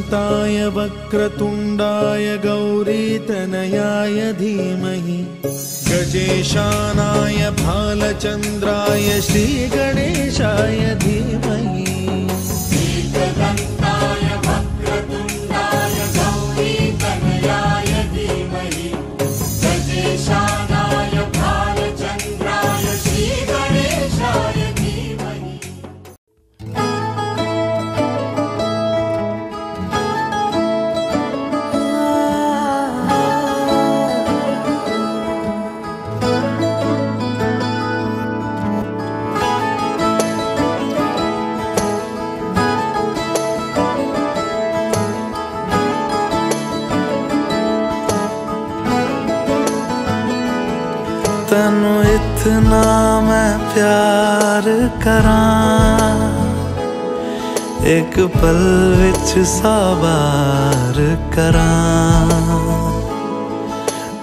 एकदन्ताय वक्रतुण्डाय गौरीतनयाय धीमहि गजेशानाय भालचन्द्राय श्रीगणेशाय धीमहि। एकदन्ताय वक्रतुण्डाय गौरीतनयाय धीमहि गजेशानाय भालचन्द्राय श्रीगणेशाय धीमहि। तैनू इतना मैं प्यार करां, एक पल विच साबार करां।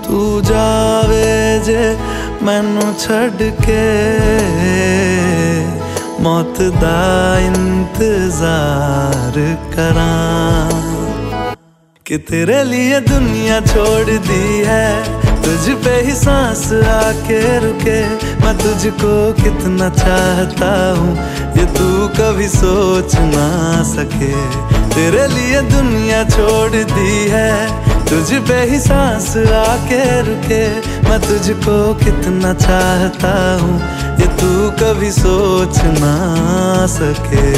तू जावे जे मैनू छड़ के, मौत दा इंतजार करां। कि तेरे लिए दुनिया छोड़ दी है, तुझ पे ही सांस आके रुके। मैं तुझको कितना चाहता हूँ ये तू कभी सोच ना सके। तेरे लिए दुनिया छोड़ दी है, तुझ पे ही सांस आके रुके। मैं तुझको कितना चाहता हूँ ये तू कभी सोच ना सके।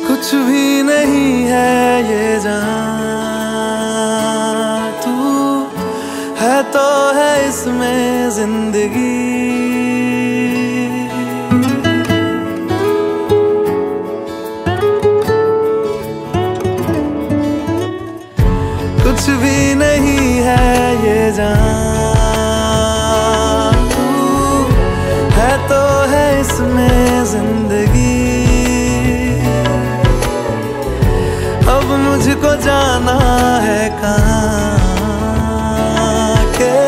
कुछ भी नहीं है ये जान, तू है तो है इसमें जिंदगी। कुछ भी नहीं है ये जान, तू है तो है इसमें जिंदगी। अब मुझको जाना है कहाँ के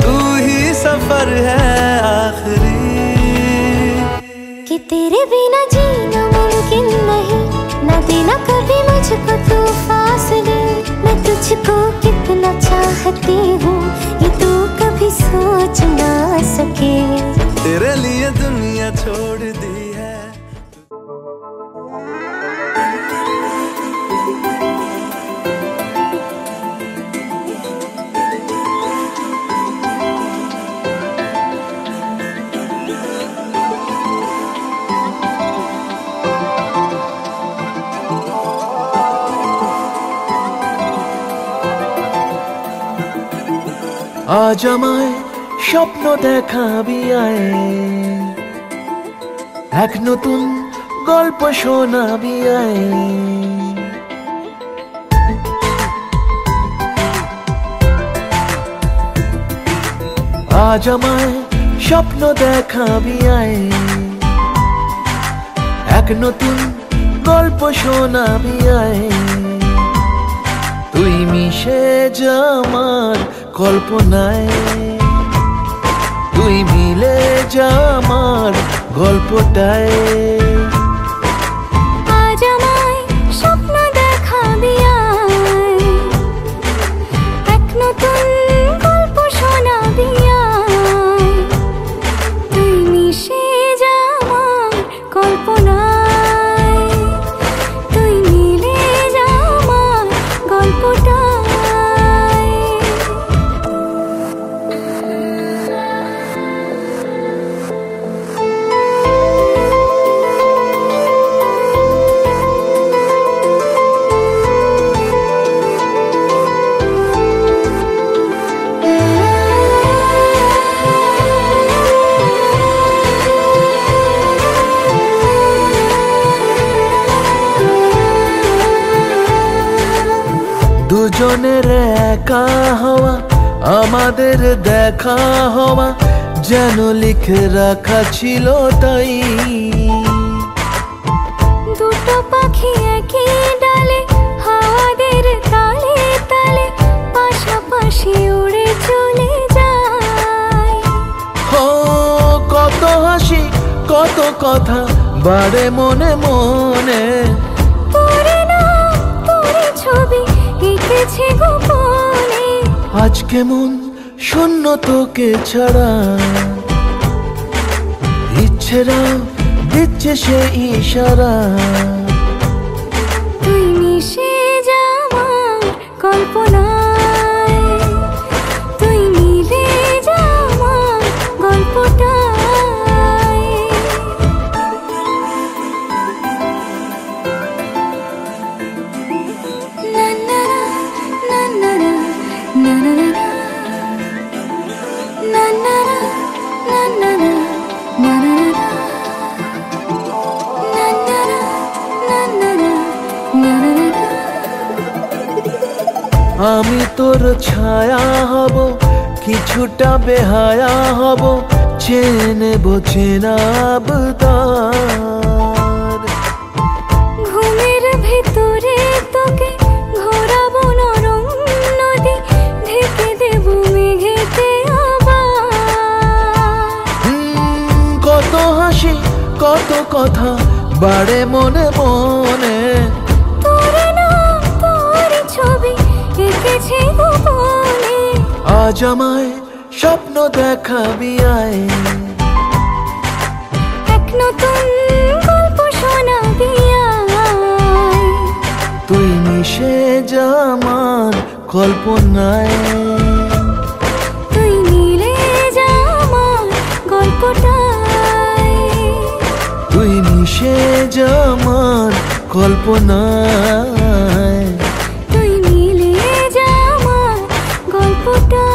तू ही सफर है आखिरी। कि तेरे बिना जीना मुमकिन नहीं, ना देना कभी मुझको तू फासले। मैं तुझको कितना चाहती हूँ ये तू कभी सोच ना सके। तेरे लिए दुनिया छोड़ दी है। আজ আমায় স্বপ্ন দেখাবি আয়, এক নতুন গল্প শোনাবি আয়। আজ আমায় স্বপ্ন দেখাবি আয়, এক নতুন গল্প শোনাবি আয়। তুই মিশে যা আমার কল্পনায়, তুই মিলে যা আমার গল্পটায়। আজ আমায় স্বপ্ন দেখাবি আয়, এক নতুন গল্প শোনাবি আয়। তুই মিশে যা আমার কল্পনায়, তুই মিলে যা আমার গল্পটায়। দুজনের একা হওয়া আমাদের দেখা হওয়া যেন লিখে রাখা ছিল তাই। দুটো পাখি একই ডালে হাওয়াদের তালে তালে পাশাপাশি উড়ে চলে যায়। ও কত হাসি কত কথা বাড়ে মনে মনে, তোরে নাম তোরে ছবি এঁকেছে গোপনে। আজ কেমন শূন্য তোকে ছাড়া, ইচ্ছেরা দিচ্ছে সে ইশারা। তুই মিশে যা আমার কল্পনায়, তুই মিলে যা আমার গল্পটায়। না না না না না না না না না na na na na na na na আমি তোর ছায়া হব, কিছুটা বেহায়া হব, চেনে বোঝেনা আবদার। ঘুমের ভেতরে তোকে ঘোরাবো নরম নদী, ঢেকে দেব মেঘেতে আবার। কত হাসি কত কথা বাড়ে মনে মনে, তোরে নাম তোরে ছবি এঁকেছে গোপনে। আজ আমায় স্বপ্ন দেখাবি আয়, এক নতুন গল্প শোনাবি আয়। তুই মিশে যা আমার কল্পনায়, তুই মিলে যা আমার গল্পটায়। তুই মিশে যা আমার কল্পনায়, তুই মিলে যা আমার গল্পটায়।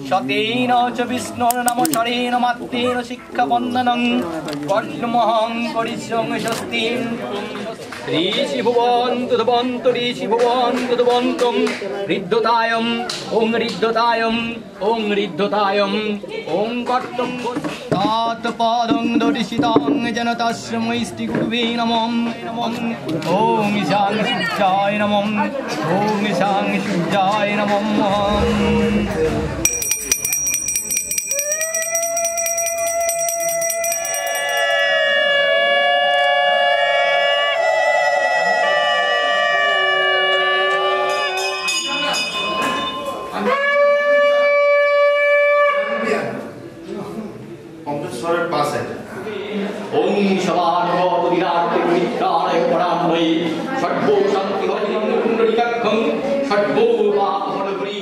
সতেন চ বিষ্ণুর নম চরেণ মাত্রেণ শিক্ষাবন্দনং কর্মহং পরিশ্রম স্বস্তিন ঋষি ভুবন্তু ধবন্তু ঋষি ভুবন্তু ধবন্তুম ঋদ্ধতায়ম ওং ঋদ্ধতায়ম ওং ঋদ্ধতায়ম ওং কর্তব্য তৎপদং দর্শিতং যেন তস্मै শ্রী গুরুবে নমঃ ওং শাং সূর্যায় নমঃ ওং শাং সূর্যায় নমঃ। অমৃতসরের পাশে ওং সবার্গপতিরাত্রে মিত্রায় পরাময় ষট্ভো শান্তি হরিং কুণ্ডলিকাক্ষং ষট্ভো পাপহরহরি।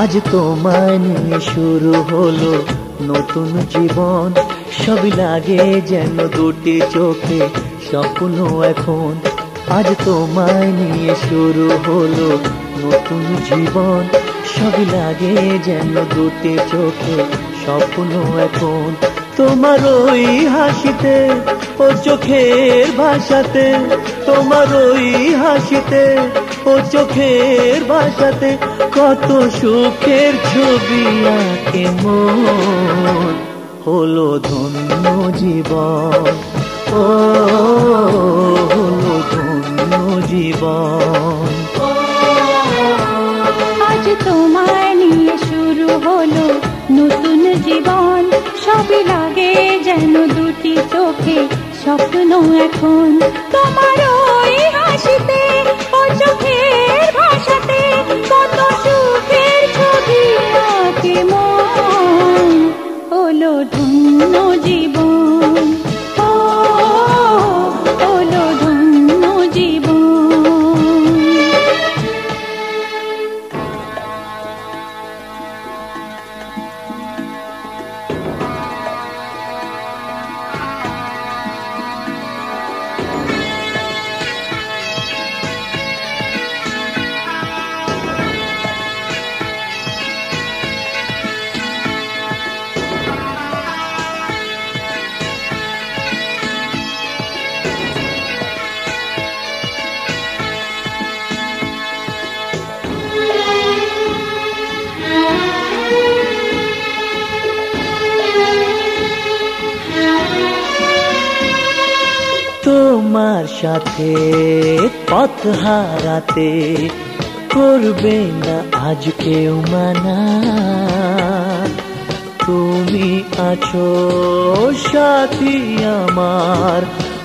আজ তোমায় নিয়ে শুরু হলো নতুন জীবন, সবই লাগে যেন দুটি চোখে স্বপ্ন এখন। আজ তোমায় নিয়ে শুরু হলো নতুন জীবন, সবই লাগে যেন দুটি চোখে স্বপ্ন এখন। তোমার ওই হাসিতে ও চোখের ভাষাতে, তোমার ওই হাসিতে ও চোখের ভাষাতে কত সুখের ছবি আঁকে মন। হলো ধন্য জীবন, ও হলো ধন্য জীবন। আজ তোমায় নিয়ে শুরু হলো নতুন জীবন, সবই লাগে যেন দুটি চোখে স্বপ্ন এখন। তোমার ওই হাসিতে ও চোখের ভাষাতে কত সুখের ছবি আঁকে মন। হলো ধন্য জীবন, ও হলো ধন্য জীবন। তোমার সাথে পথ হারাতে করবে না আজ কেউ মানা। তুমি আছো সাথী আমার,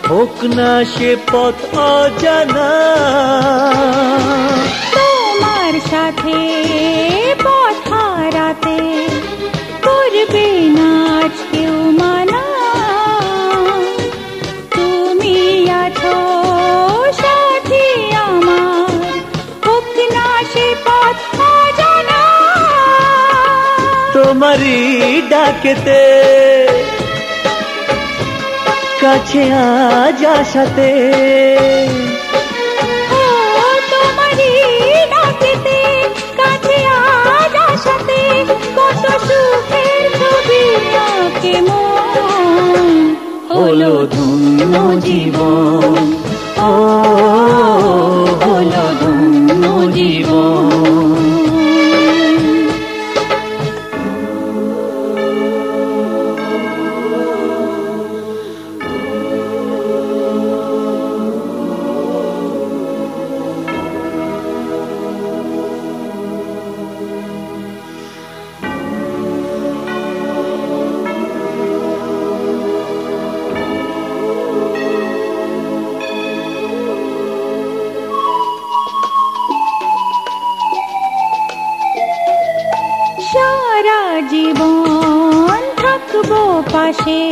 হোক না সে পথ অজানা। তোমার সাথে পথ হারাতে করবে না আজ কেউ মানা। তুমি আছো সাথী আমার, হোক না সে পথ অজানা। তোমারই ডাকেতে কাছে আজ আসাতে, তোমারই ডাকেতে কাছে আজ আসাতে কত সুখের ছবি আঁকে মন। হলো ধন্য জীবন, ও হলো ধন্য জীবন। সারা জীবন থাকবো পাশে,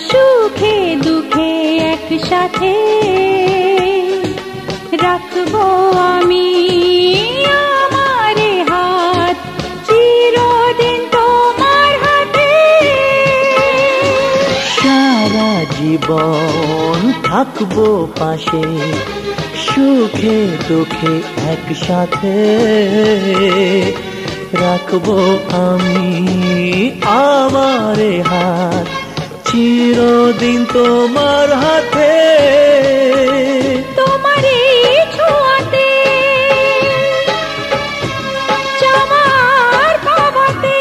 সুখে দুঃখে একসাথে রাখবো আমি আমার হাত চিরদিন তোমার হাতে। সারা জীবন থাকবো পাশে, সুখে দুঃখে একসাথে রাখবো আমি আমার হাত চিরদিন তোমার হাতে। তোমারই ছোঁয়াতে চাওয়ার পাবাতে,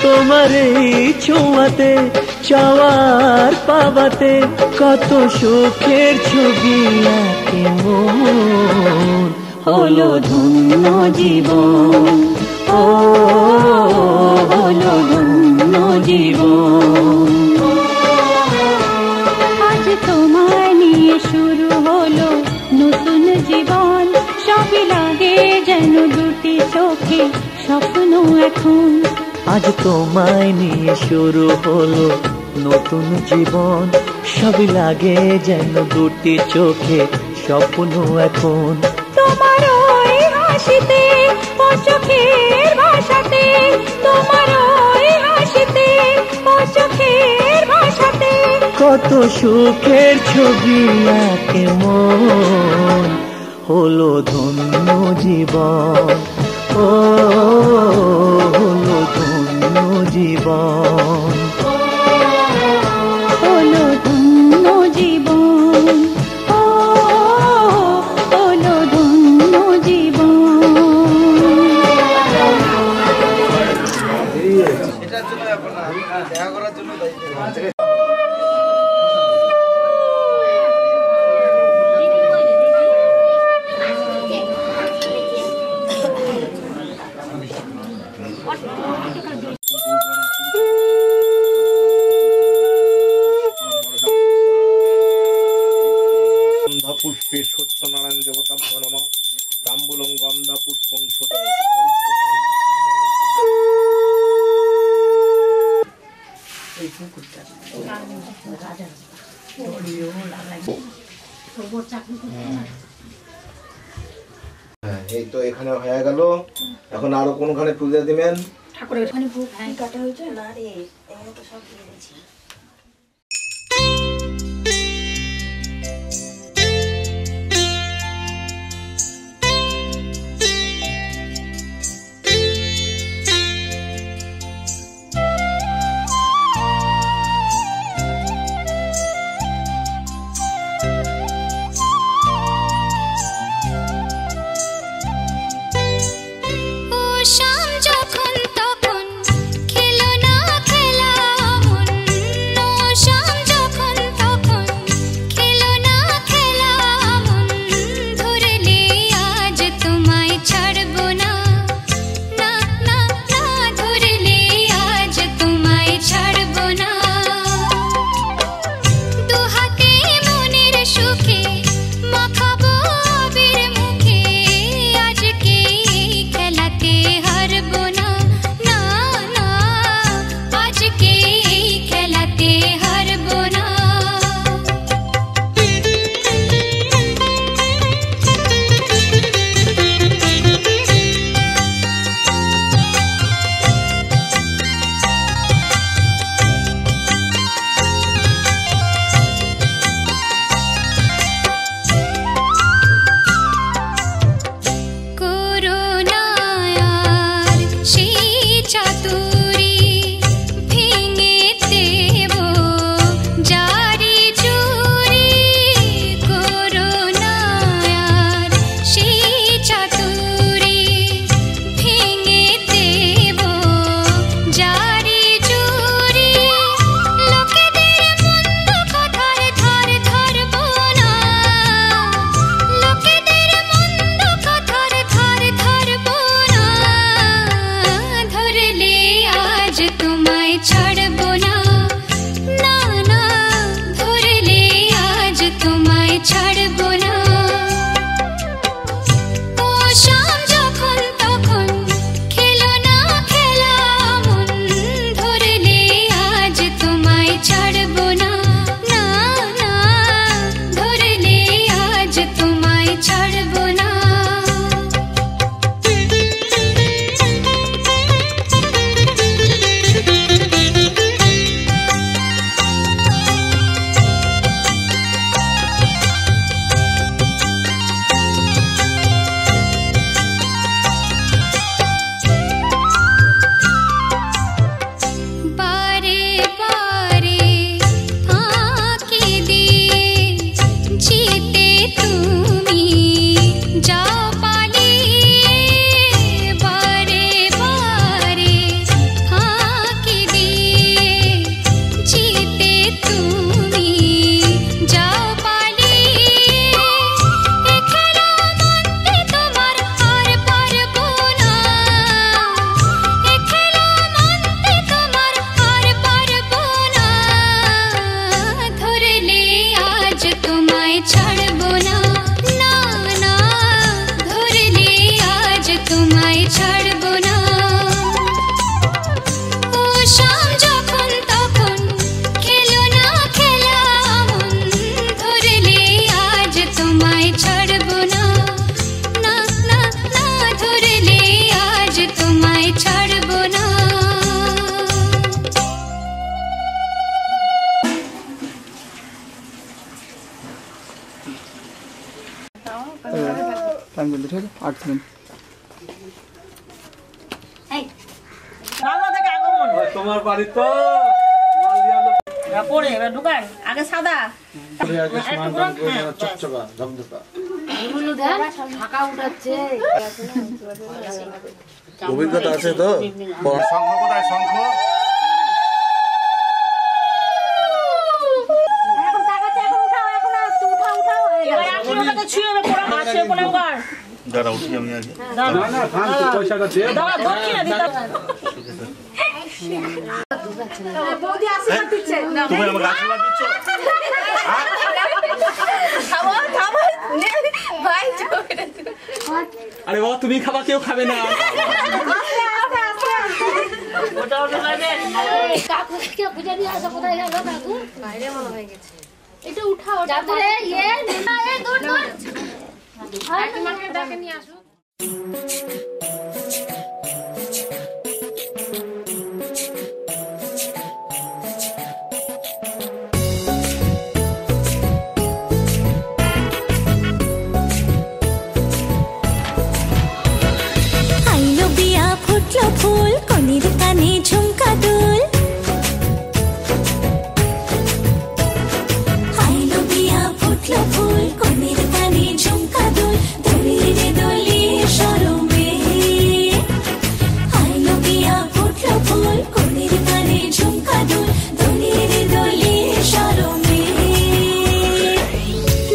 তোমারই ছোঁয়াতে চাওয়ার পাবাতে কত সুখের ছবি আঁকে মন। হলো ধন্য জীবন, ও হলো ধন্য জীবন। আজ তোমায় নিয়ে শুরু হলো নতুন জীবন, সবই লাগে যেন দুটি চোখে স্বপ্ন এখন। আজ তোমায় নিয়ে শুরু হলো নতুন জীবন, সবই লাগে যেন দুটি চোখে স্বপ্ন এখন। তোমার ওই হাসিতে ও চোখের ভাষাতে, তোমার ওই হাসিতে ও চোখের ভাষাতে কত সুখের ছবি আঁকে মন, হলো ধন্য জীবন, ও হলো ধন্য জীবন, হলো ধন্য জীবন, ও হলো ধন্য জীবন। পুষ্পে সত্যনারায়ণ দেবতাম নমঃ, তাম্বুলং গন্ধা পুষ্পং এই তো এখানে হয়ে গেল। এখন আরো কোনখানে তুলে দিবেন? ঠাকুরের ওখানে ভোগ কাটা হয়েছে না রে, এখানে তো সব দিয়ে দিয়েছি। ও শাম যখন তখন খেলো না খেলা মন, টাইম চলছে, ঠিক আছে? 8 সেকেন্ড। তোমার বাড়ি তো পরে এবার ঢুকান আগে সাদা চকচকা ধমধকা ঢাকা উঠাচ্ছে অভিজ্ঞতা আছে তো। শঙ্খ কোথায়? শঙ্খ দাঁড়া উঠি আমি আগে। পয়সাটা দিয়ে তুমি আমাকে আশীর্বাদ দিচ্ছ? আরে বাবা তুমি খাবা, কেউ খাবে না। এটা উঠাও ডাকে নিয়ে আসো। ফুটলো ফুল কনির কানে ঝুমকা দুল, আইলো বিয়া ফুটলো ফুল কনির কানে ঝুমকা দুল, দলিরে দলিয়ে শরমে। আইলো বিয়া ফুটলো ফুল কনির কানে ঝুমকা দুল, দলিরে দলিয়ে শরমে।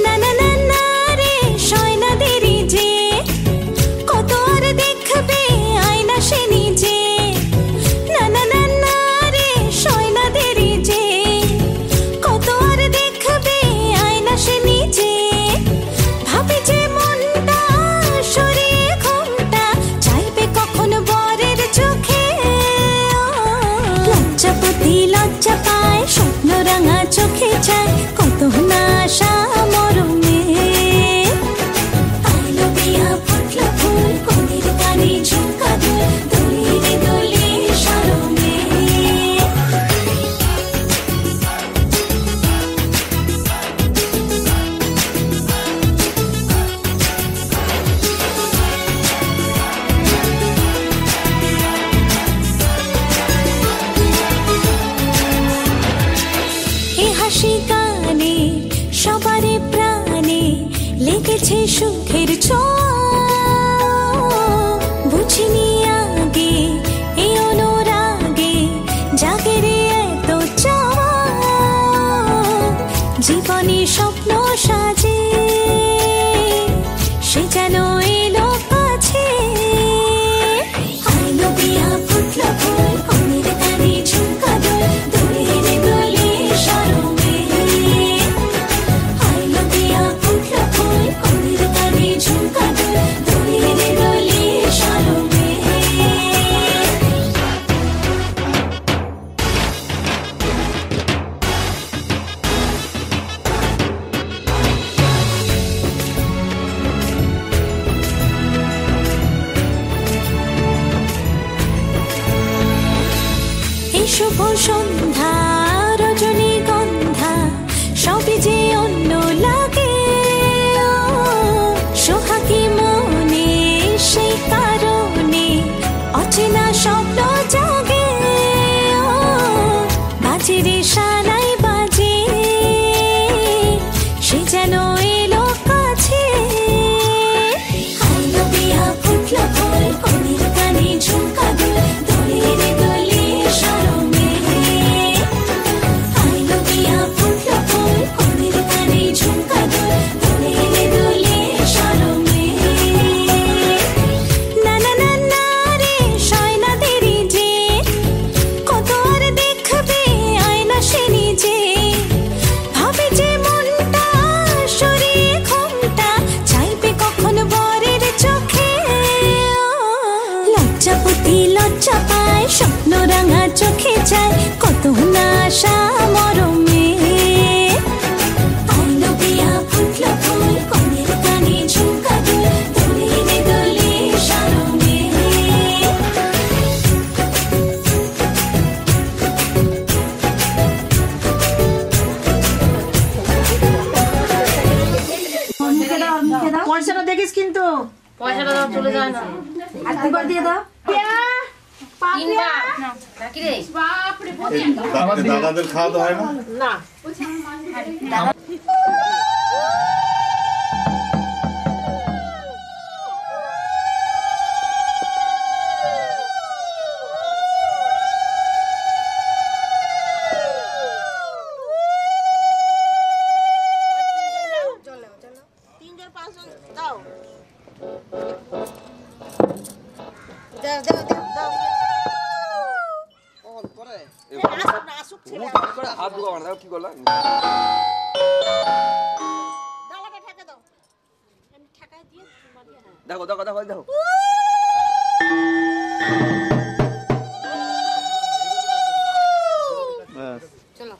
না না না না রে শয়না দেরি যে, কত আর দেখবে আয়না সে নিজে। না না না না রে শয়না দেরি যে, কত আর দেখবে আয়না সে নিজে। ভাবে যে মনটা সরিয়ে ঘুমটা, চাইবে কখন বরের চোখে। লজ্জাপতি লজ্জা পায়, স্বপ্ন রাঙা চোখে চায়, কত না আশা মরমে। আইলো বিয়া ফুটলো ফুল কনির কানে ঝুমকা দুল, দলিরে দলিয়ে শরমে। এ হাসি গানে সবারে প্রাণে লেগেছে সুখের ছোঁয়া। বুঝিনি আগে এই অনুরাগে জাগে রে এত চাওয়া। জীবনে স্বপ্ন সাজে সে যেন এলো কাছে। আইলো বিয়া ফুটলো ফুল কনির কানে ঝুমকা দুল, দলিরে দলিয়ে শরমে। আইলো বিয়া ফুটলো ফুল কনির কানে ঝুমকা দুল, দলিরে দলিয়ে শরমে। এই শুভ সন্ধ্যা রজনীগন্ধা সবই যে অন্য লাগে। সোহাগী মনে সেই কারণে অচেনা স্বপ্ন জাগে। বাজে রে সানাই বাজে সে যেন এলো কাছে। আইলো বিয়া ফুটলো ফুল কনির কানে ঝুমকা দুল, দলিরে দলিয়ে শরমে। আইলো বিয়া ফুটলো ফুল কনির কানে ঝুমকা দুল, দলিরে দলিয়ে শরমে। না না না না রে শয়না দেরি যে, কত আর দেখবে আয়না সে নিজে। ভাবে যে মনটা সরিয়ে ঘুমটা, চাইবে কখন বরের চোখে। লজ্জাপতি লজ্জা পায়, স্বপ্ন রাঙা চোখে চায়, কত না আশা মরমে। আইলো বিয়া ফুটলো ফুল কনির কানে ঝুমকা দুল, দলিরে দলিয়ে শরমে। পয়সাটা দেখিস কিন্তু পয়সাটা দাও চলে যায় না আর দুবার দিয়ে দাও দাদাদের খাওয়া দাওয়া হয় না না দেখো দেখো দেখো দেখো চলো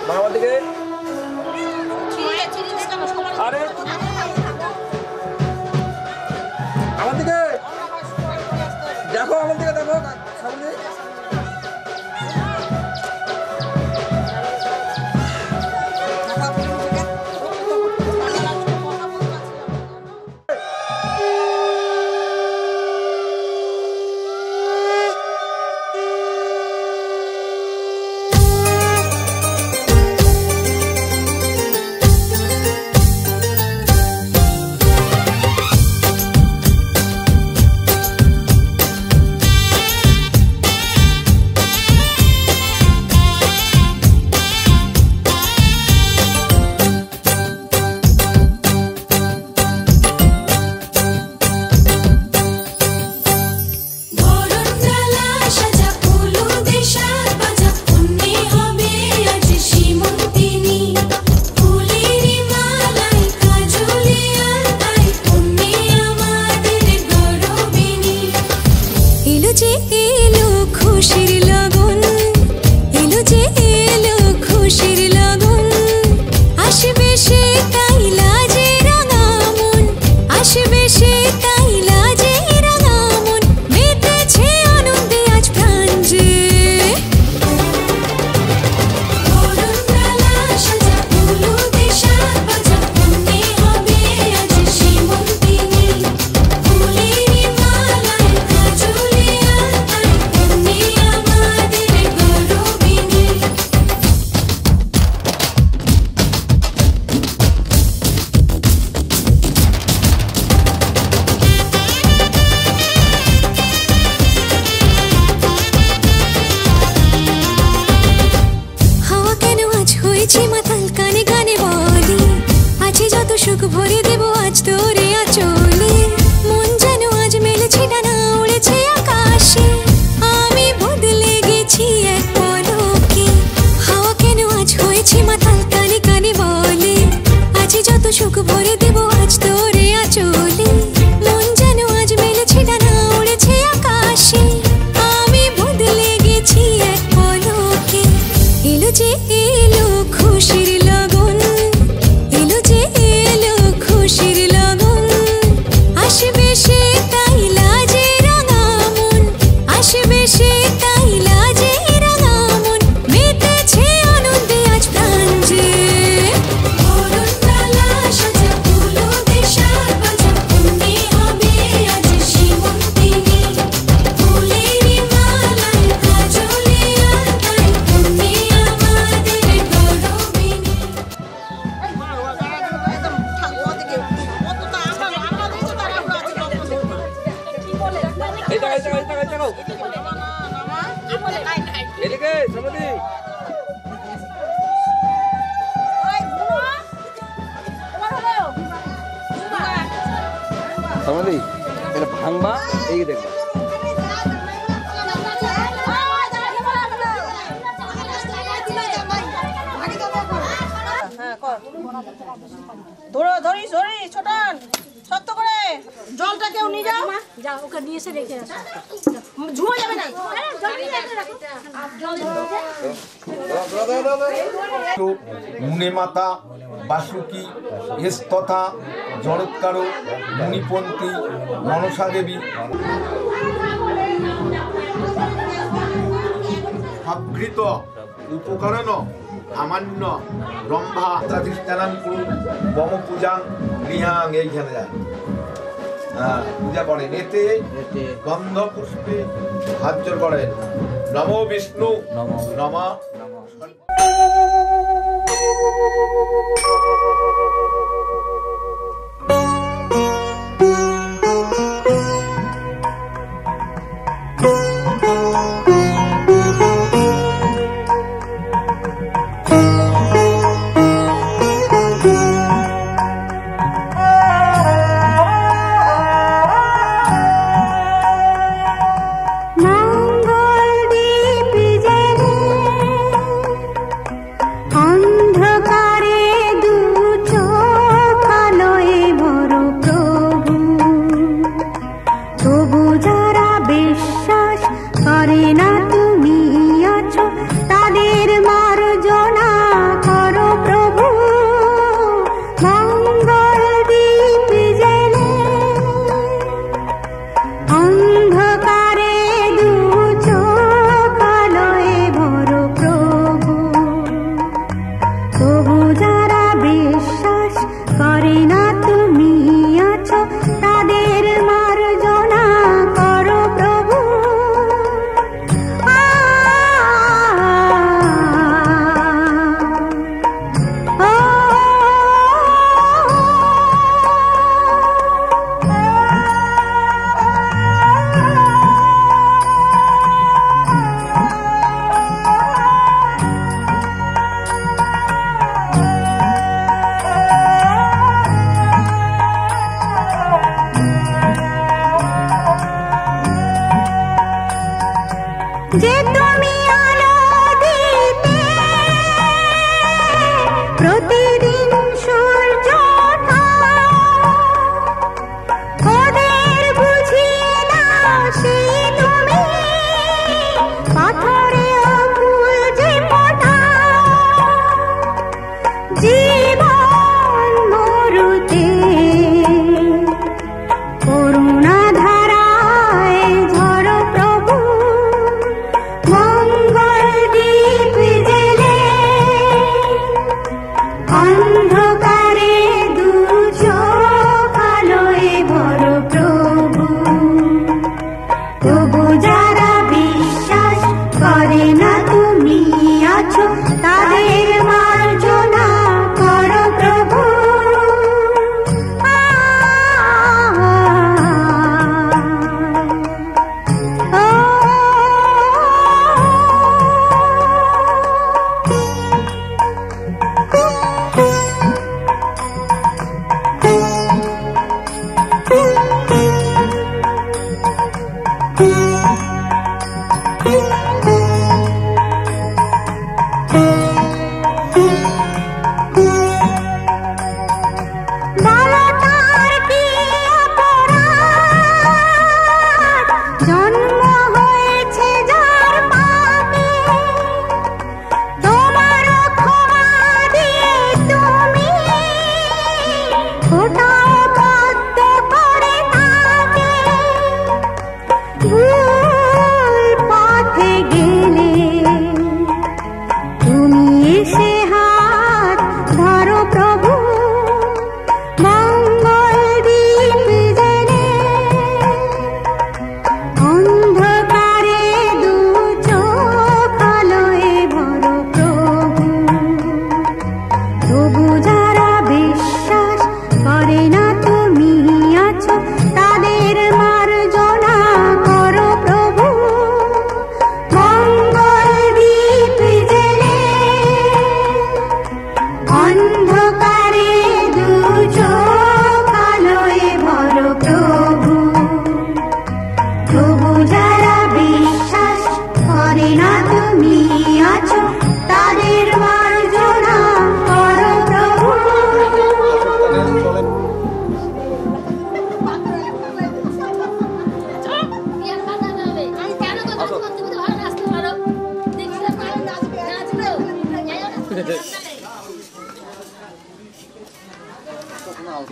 বাবার দিকে আরে আমার দিকে দেখো আমার দিকে দেখো সামনে ভাঙবা এই দেখবা ধরিস ধরিস ছোটান শক্ত করে জলটা কেউ নিয়ে যাও যাও ওকে নিয়ে এসে রেখে আসো ঝুমা যাবে না মুনে মাতা বাসুকি এস তথা জড়ৎকারো মুনিপন্থী মনসা দেবী সবঘৃত উপকরণ সামান্য ব্রহ্মা প্রতিষ্ঠান করুন মম পূজাং গৃহাং এইখানে যায় পূজা করেন এতে গন্ধ পুষ্পে হাত জোর করেন নমো বিষ্ণু নম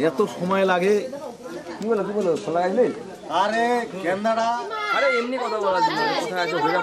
এত সময় লাগে কি বলো খোলা আসলে আরে গেন্দাটা আরে এমনি কথা বলার জন্য কোথায় আছো ঘোরা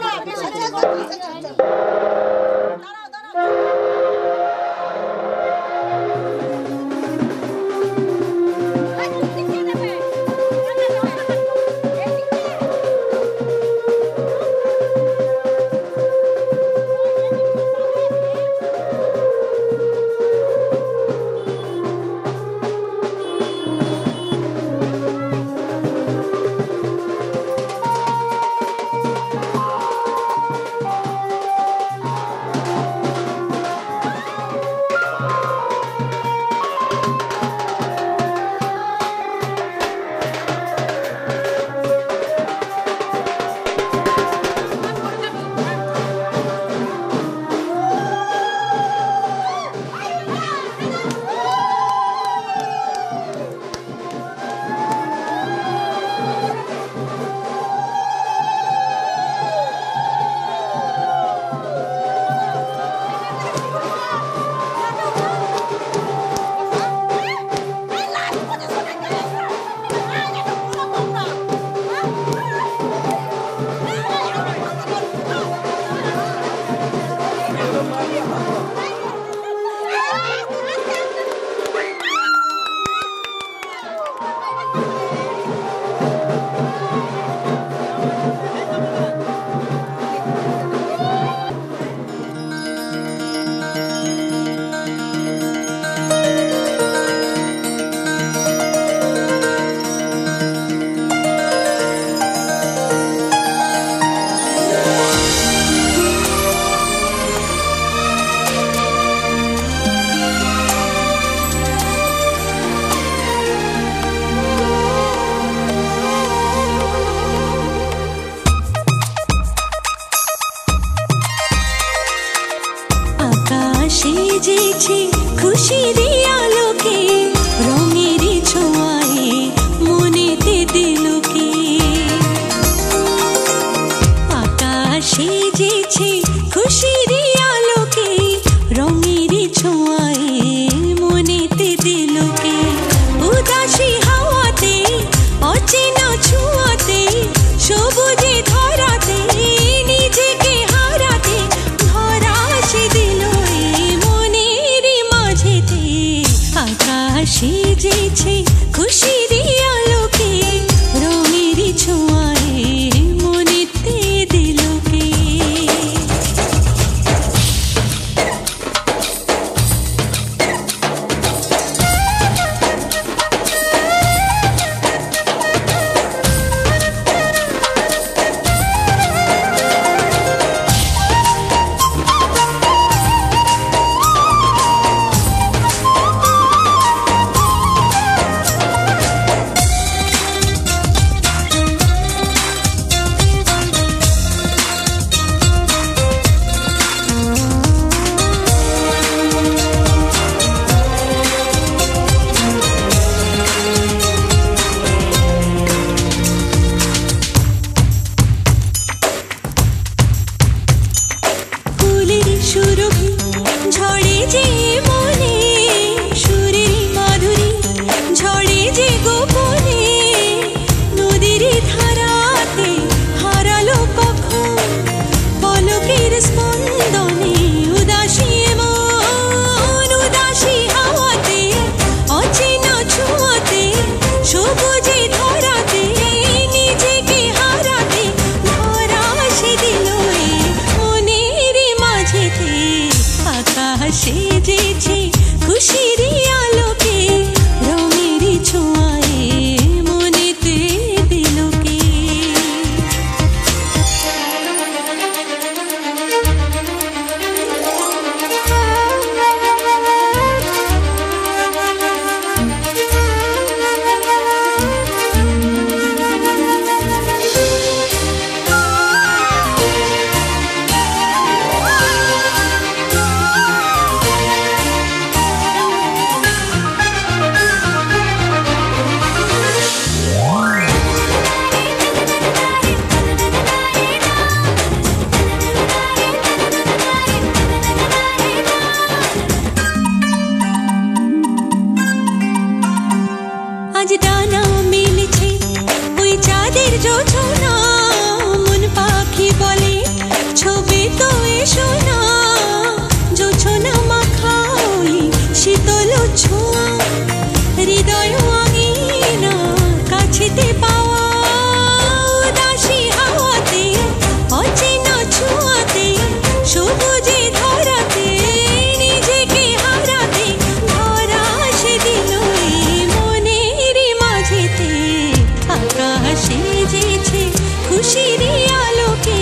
সেজেছে খুশির আলোকে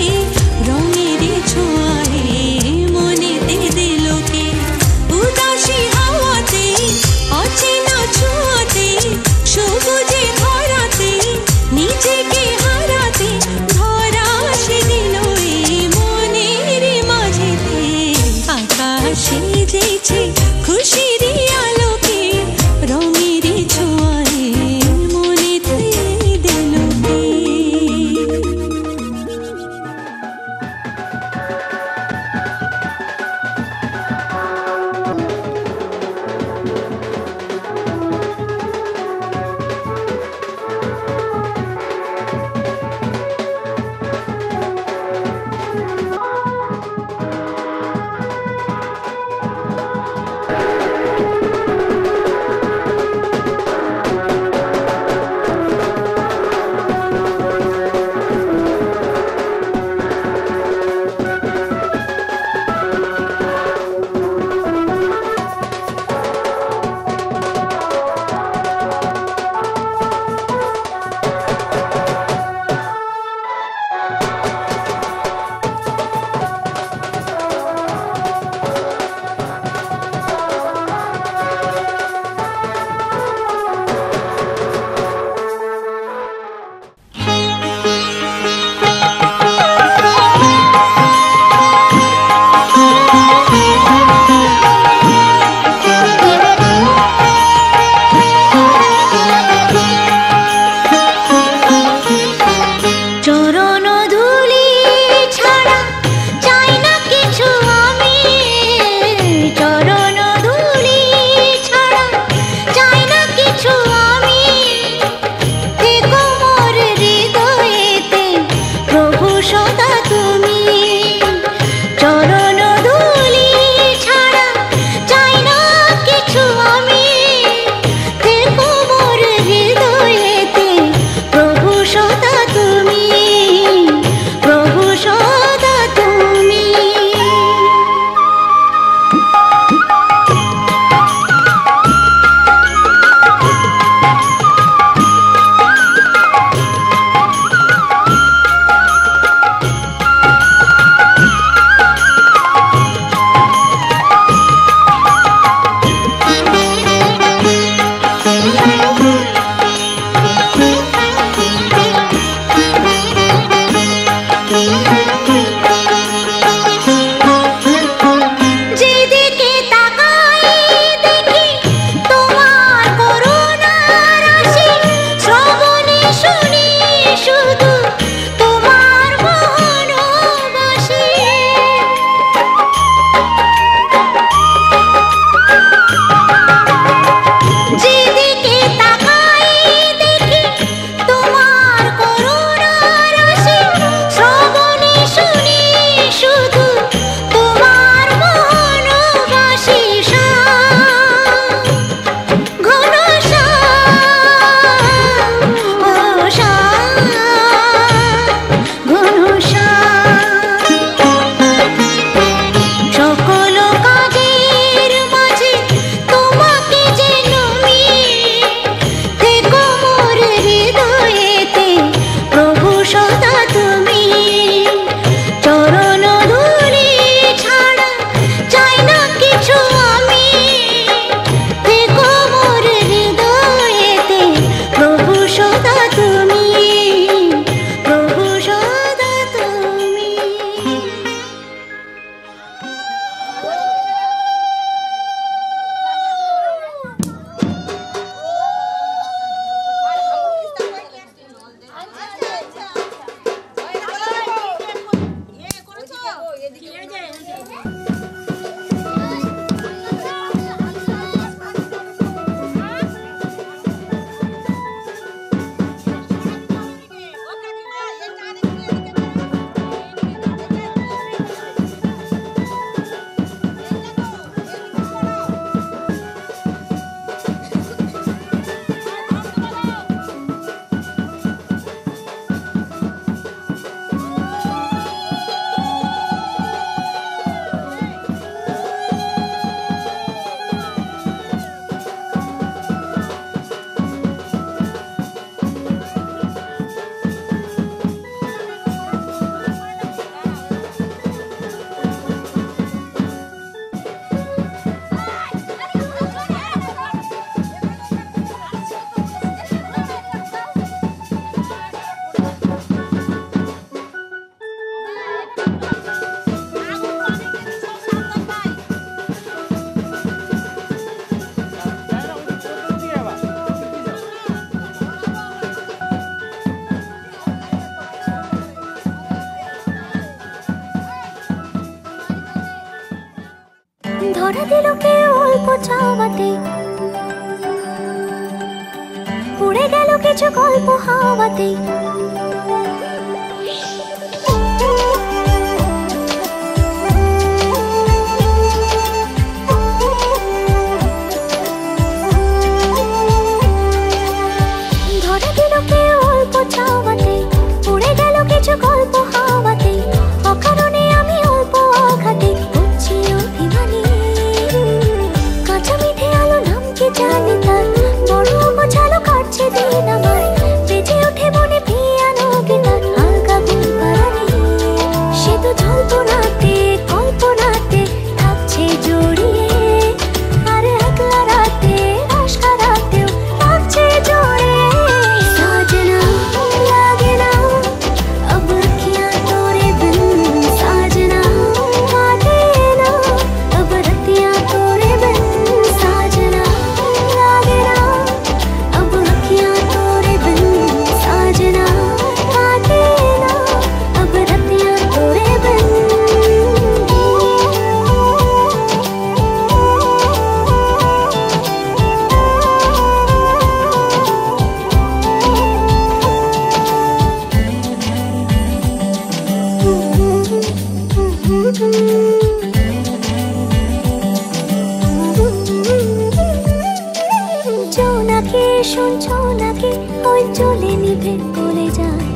রঙের ছোঁয়ায় মনেতে দিলকে উদাসী হাওয়াতে অচেনা ছোঁয়াতে সবুজে ভরাতে নিজেকে হারাতে ধরা সে দিল এই মনের মাঝেতে আকাশ সেজেছে খুশির আলোকে রঙের ছোঁয়ায় মনেতে দিলকে ধরা দিল কে অল্প চাওয়াতে, উড়ে গেল কিছু গল্প হাওয়াতে। ধরা দিল কে অল্প চাওয়াতে, উড়ে গেল কিছু গল্প হাওয়াতে। অকারণে আমি অল্প আঘাতে হচ্ছি অভিমানী। কাঁচা মিঠে আলো নাম কি জানি তার, বড় গোছালো কাটছে দিন আমার। বেজে ওঠে মনে পিয়ানো গিটার, হালকা ঘুম পাড়ানি। সে তো জল্পনাতে কল্পনাতে থাকছে জড়িয়ে, আর একলা রাতে আশকা রাতেও থাকছে জড়িয়ে। সাজনা লাগে না अब अखियाँ तोरे बिन, साजना काटे ना अब रतियाँ तोरे बिन। साजना लागे ना अब अखियाँ तोरे बिन, साजना काटे ना अब रतियाँ तोरे बिन। জোনাকি শুনছো নাকি ওই চলে নিভে চলে যায়।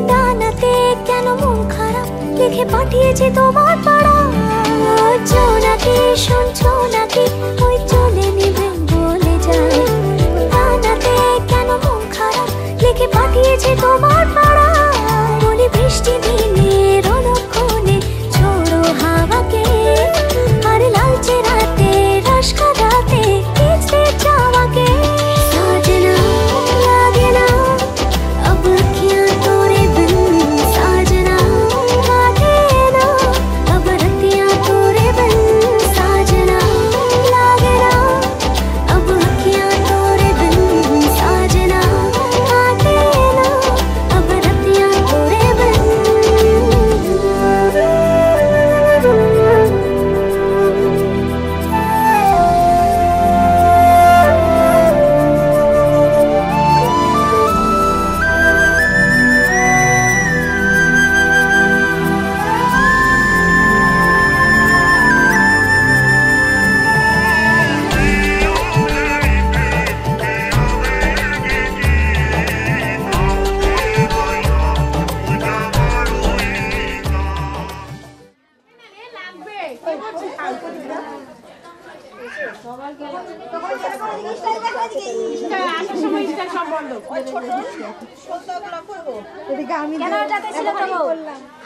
ডানাতে কেন মন খারাপ লিখে পাঠিয়েছে তোমার পাড়া। জোনাকি শুনছো নাকি ওই চলে নিভে বলে যায়। ডানাতে কেন মন খারাপ লিখে পাঠিয়েছে তোমার পাড়া। বলি বৃষ্টি দিনের অলক্ষণে ছোড়ো হাওয়াকে, আর লালচে রাতে রাশকা রাতে কিসে চাওয়াকে। साजना लागे ना अब अखियाँ तोरे बिन, साजना काटे ना अब रतियाँ तोरे बिन। साजना लागे ना अब अखियाँ तोरे बिन, साजना काटे ना अब रतियाँ तोरे बिन।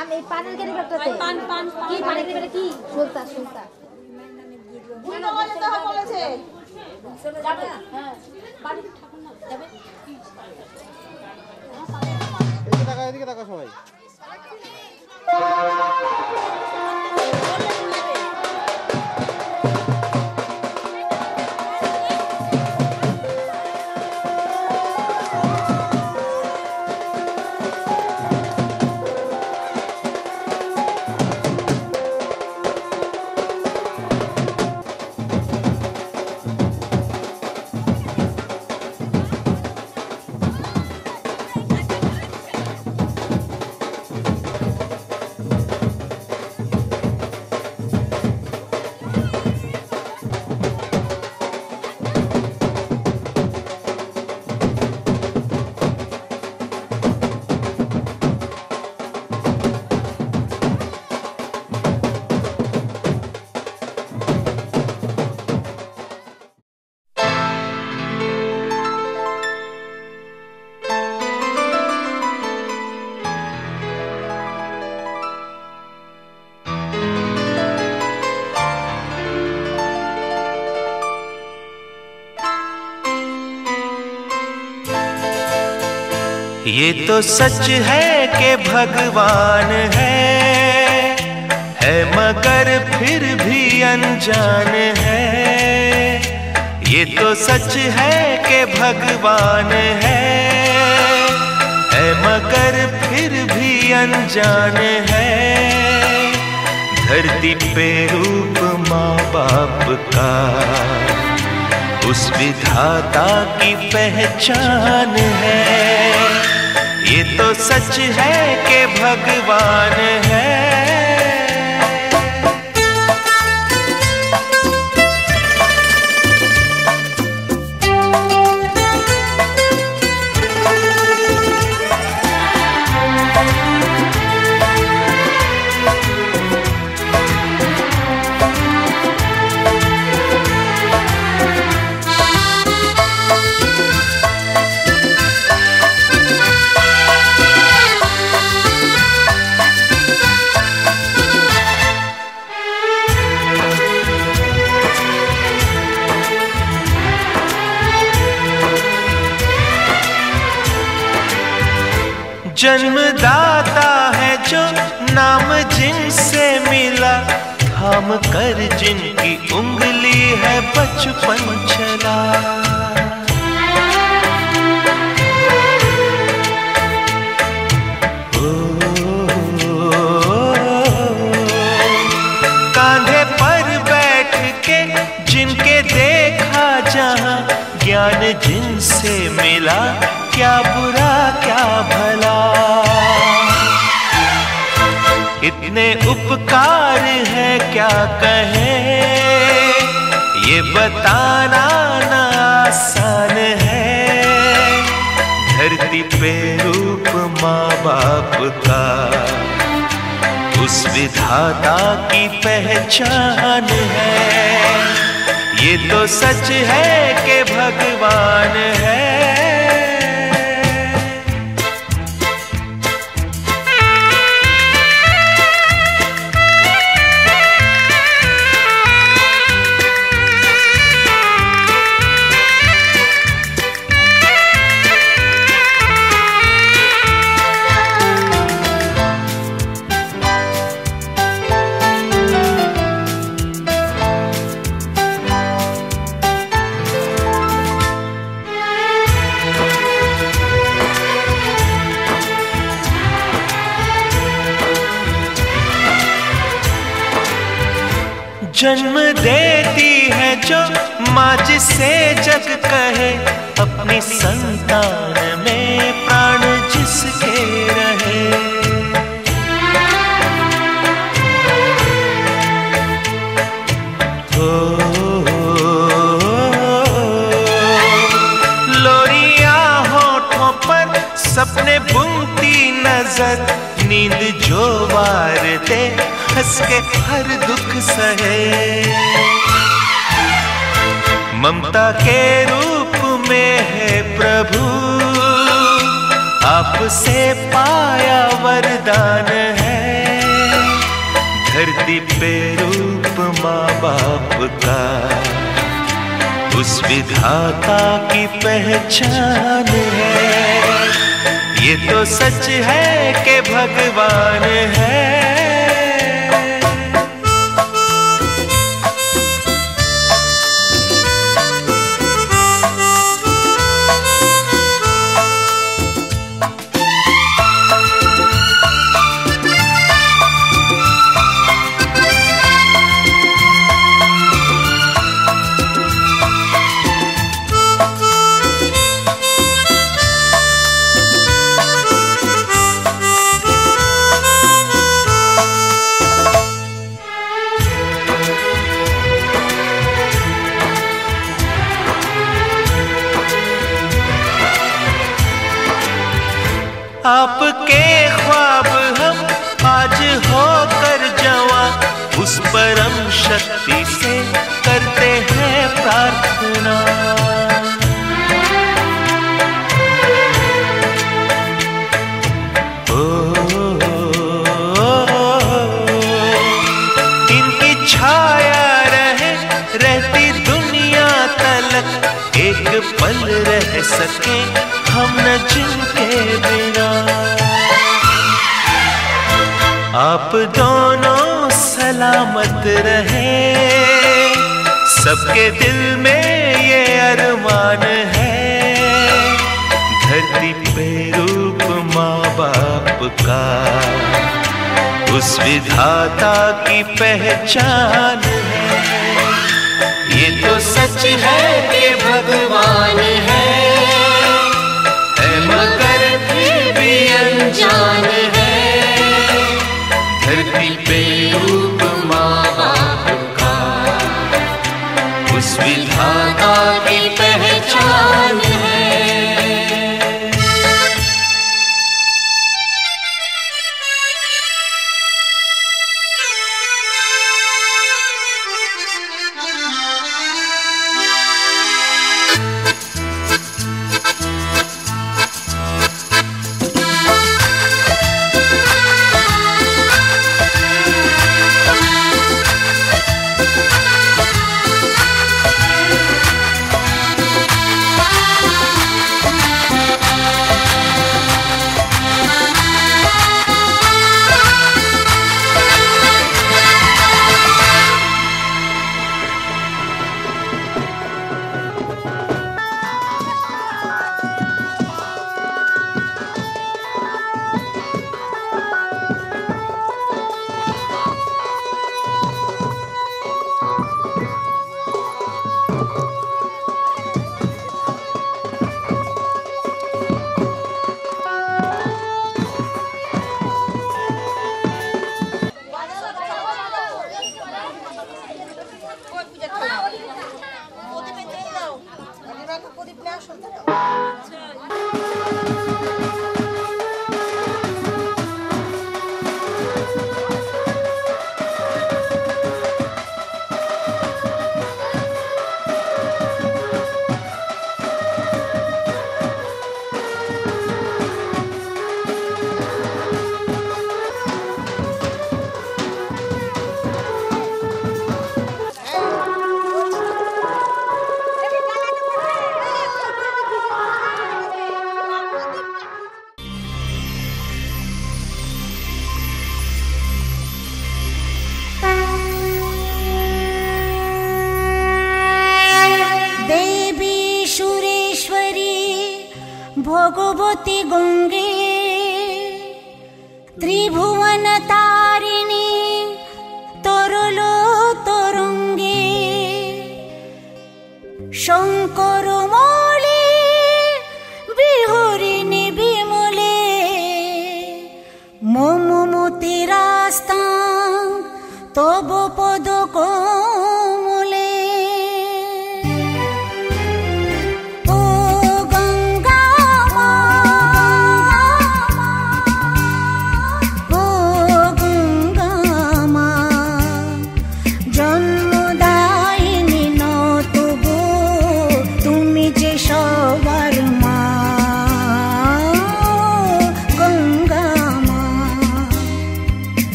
আমি পানের গাড়ি করতে পান পান কি পানের গাড়ি কি সুলতা সুলতা বুঝলো যেতে হবে বলেছে যাবে হ্যাঁ বাড়ি ঠাকুর না যাবে এদিকে তাকা সবাই। ये तो सच है कि भगवान है मगर फिर भी अनजान है। ये तो सच है कि भगवान है मगर फिर भी अनजान है। धरती पे रूप माँ बाप का, उस विधाता की पहचान है। ये तो सच है कि भगवान है। जन्मदाता है जो नाम जिनसे मिला, थाम कर जिनकी उंगली है बचपन चला। कांधे पर बैठ के जिनके देखा जहां, ज्ञान जिनसे मिला, क्या बुरा क्या भला। इतने उपकार है क्या कहें, ये बताना ना आसान है। धरती पे रूप माँ बाप का, उस विधाता की पहचान है। ये तो सच है कि भगवान है। जन्म देती है जो माँ जिसे जग कहे, अपनी संतान में प्राण जिसके रहे। लोरिया होठों पर सपने बुनती नजर, नींद जो वार दे हंस के हर दुख सहे। ममता के रूप में है प्रभु, आपसे पाया वरदान है। धरती पे रूप माँ बाप का, उस विधाता की पहचान है। ये तो सच है कि भगवान है। आपके ख्वाब हम आज होकर जवां, उस परम शक्ति से करते हैं प्रार्थना। इनकी छाया रहती दुनिया तलक, एक पल रह सके हम न जिनके बिना। आप दोनों सलामत रहे, सबके दिल में ये अरमान है। धरती पे रूप माँ बाप का, उस विधाता की पहचान है। ये तो सच है कि भगवान है मगर फिर भी अनजान है। धरती पे रूप माँ बाप का उस विधाता की पहचान है। भगवती गंगे त्रिभुवन तारिणी तरलो तरंगे शंकर मौली बिहरिणी विमले मममति रास्ता तब पद कोमले।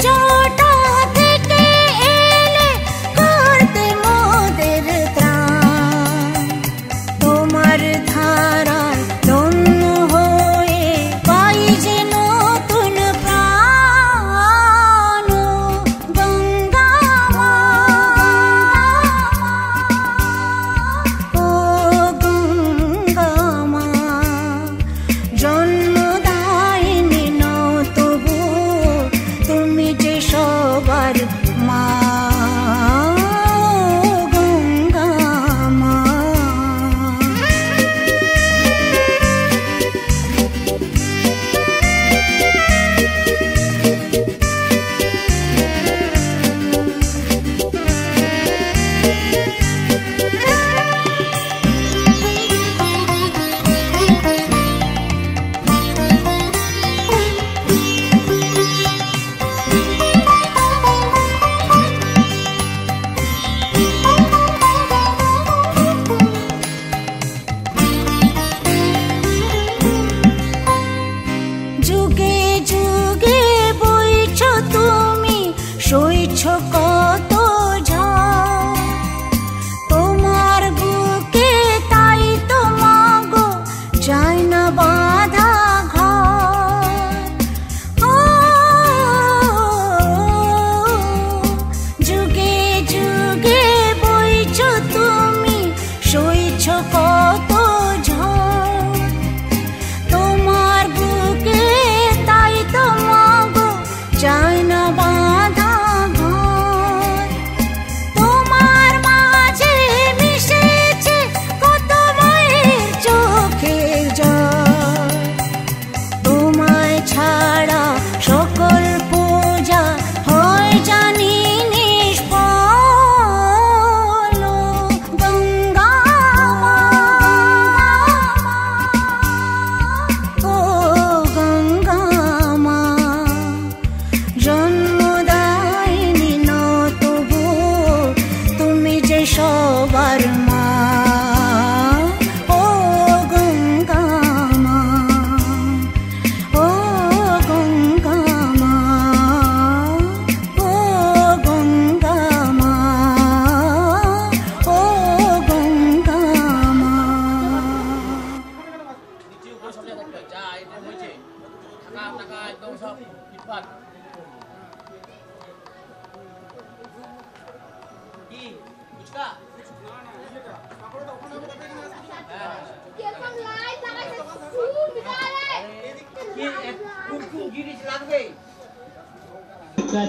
चोटा থেকে এলে করতে মোদের ত্রাণ।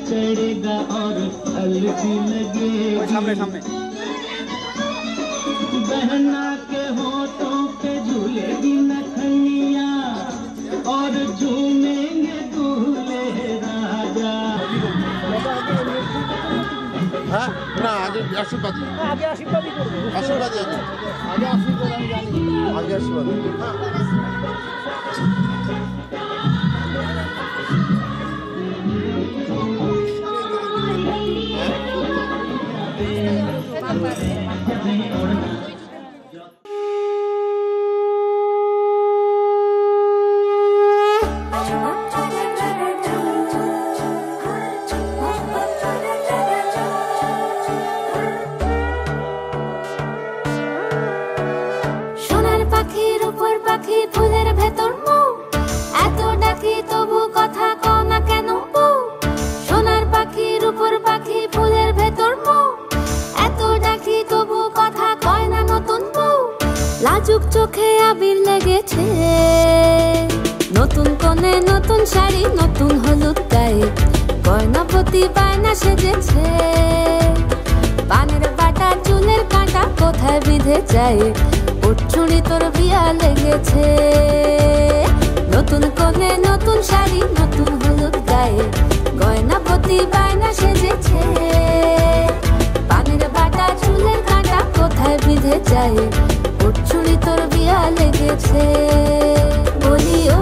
चढ़ेगा और हल्की लगेगी सामने सामने बहना के होठों पे झूलेगी नथनिया और झूमेंगे दूल्हे राजा। हाँ ना आगे आशीर्वाद आगे आशीर्वाद आशीर्वाद आगे आशीर्वाद आगे आशीर्वाद লাজুক চোখে আবির লেগেছে নতুন কোণে নতুন শাড়ি নতুন হলুদ গায়ে গয়নাপতি বায়না সেজেছে পানের বাটা চুলের কাঁটা কোথায় বিঁধে যায় ওর চুড়ি তোর বিয়া লেগেছে নতুন কোণে নতুন শাড়ি নতুন হলুদ গায়ে গয়নাপতি বায়না সেজেছে পানের বাটা চুলের কাঁটা কোথায় বিঁধে যায় ওর চুড়ি তোর বিয়া লেগেছে বলি ও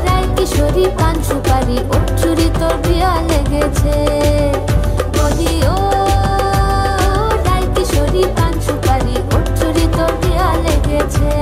রায় কিশোরী পান সুপারি ওর চুড়ি তোর বিয়া লেগেছে বলি ও রায় কিশোরী পান সুপারি ওর চুড়ি তোর বিয়া লেগেছে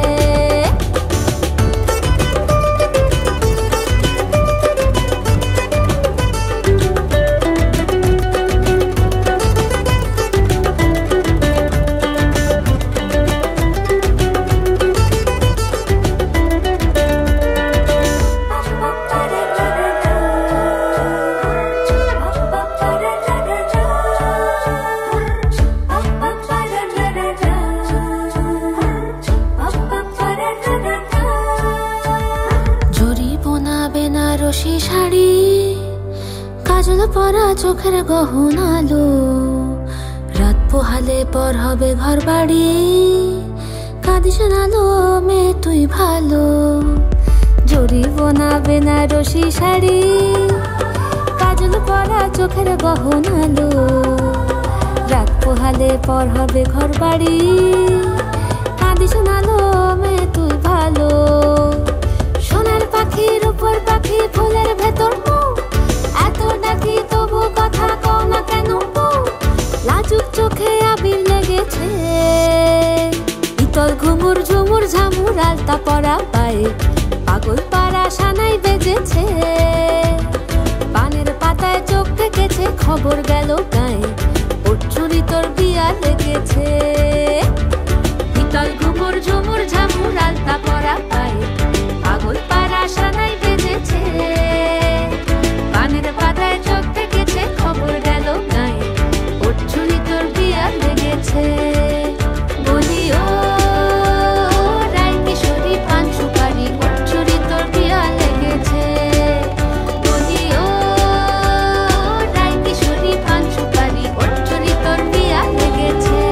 শাড়ি কাজল পরা চোখের গহনালো রাত পোহালে পর হবে ঘর বাড়ি কাঁদিস নালো মেয়ে তুই ভালো জরি বোনা বেনারসি শাড়ি কাজল পরা চোখের গহনালো রাত পর হবে ঘর বাড়ি, কাঁদিস না লো মেয়ে তুই ভালো। সোনার পাখির উপর পাখি ফুলের ভেতর এত ডাকি তবু কথা কও না কেন? লাজুক চোখে আবির লেগেছে, ইতল ঘুমুর ঝুমুর ঝামুর আলতা পরা পায়ে পাগল পাড়া সানাই বেজেছে। পানের পাতায় চোখ থেকেছে খবর গেল গায়ে, ওর চুরি তোর বিয়া লেগেছে। ইতল ঘুমুর ঝুমুর ঝামুর আলতা পরা পায়ে পাগল পাড়া সানাই বেজেছে। পানের পাতায় চোখ থেকেছে খবর গেল গায়ে, ওর চুরি তোর বিয়া লেগেছে। বলি ও রায় কিশোরী পান সুপারি, ওর চুরি তোর বিয়া লেগেছে। বলি ও রায় কিশোরী পান সুপারি, ওর চুরি তোর বিয়া লেগেছে।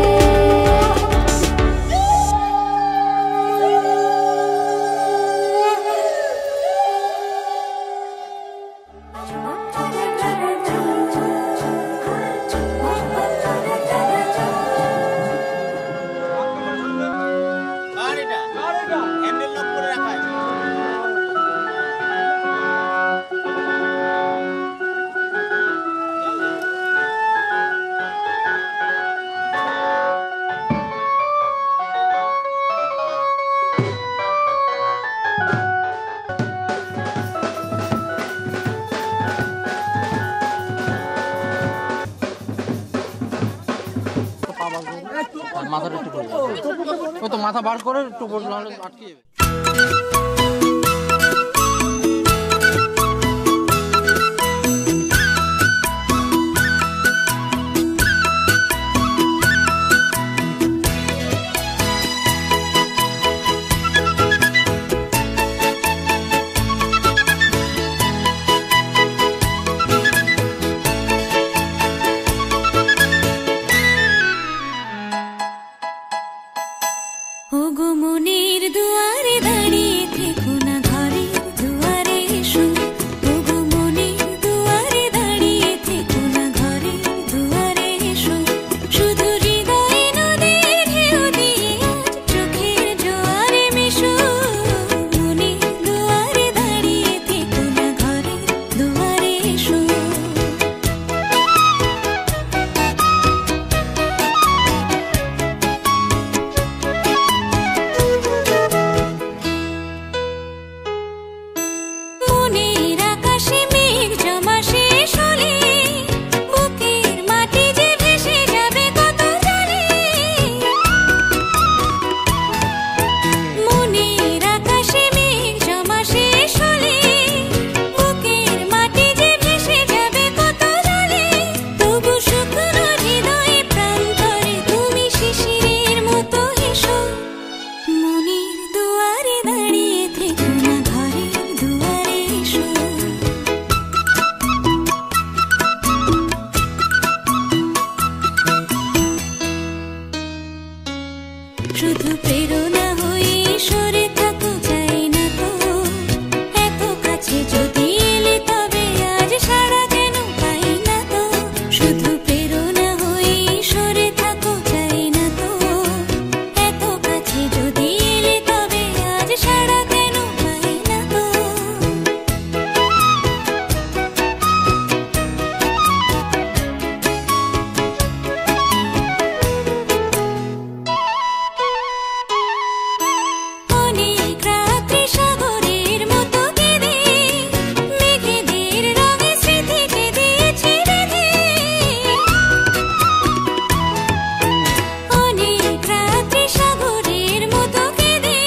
মাথাটা একটু করে ও তো মাথা বার করে একটু নাহলে আটকে যাবে। ওগো মনের দুয়ারে দাঁড়িয়ে থেকো না, ঘরের দুয়ারে এসো। ওগো মনের দুয়ারে দাঁড়িয়ে থেকো না, ঘরের দুয়ারে এসো। শুধু হৃদয়ে নদীর ঢেউ দিয়ে আজ চোখের জোয়ারে মেশো। মনের দুয়ারে দাঁড়িয়ে থেকো না, ঘরের দুয়ারে এসো। মনের আকাশে মেঘ জমা শেষ হলে বুকের মাটি যে ভেসে যাবে কত জলে। মনের আকাশে মেঘ জমা শেষ হলে বুকের মাটি যে ভেসে যাবে কত জলে। তবু শুকনো হৃদয়ে প্রান্তরে তুমি শিশিরের মতো হেসো। মনের দুয়ারে দাঁড়িয়ে থেকো না, ঘরের দুয়ারে এসো। শুধু প্রেরণা হয়ে সরে থাকো চাই না তো, এত কাছে যদি এলে তবে আজ সাড়া যেন পাই না তো। শুধু প্রেরণা হয়ে সরে থাকো চাই না তো, এত কাছে যদি এলে তবে আজ সাড়া কেন পাই না তো। অনেক রাত্রি সাগরের মতো কেঁদে মেঘেদের রঙে স্মৃতিকে দিয়েছি বেঁধে। অনেক রাত্রি সাগরের মতো কেঁদে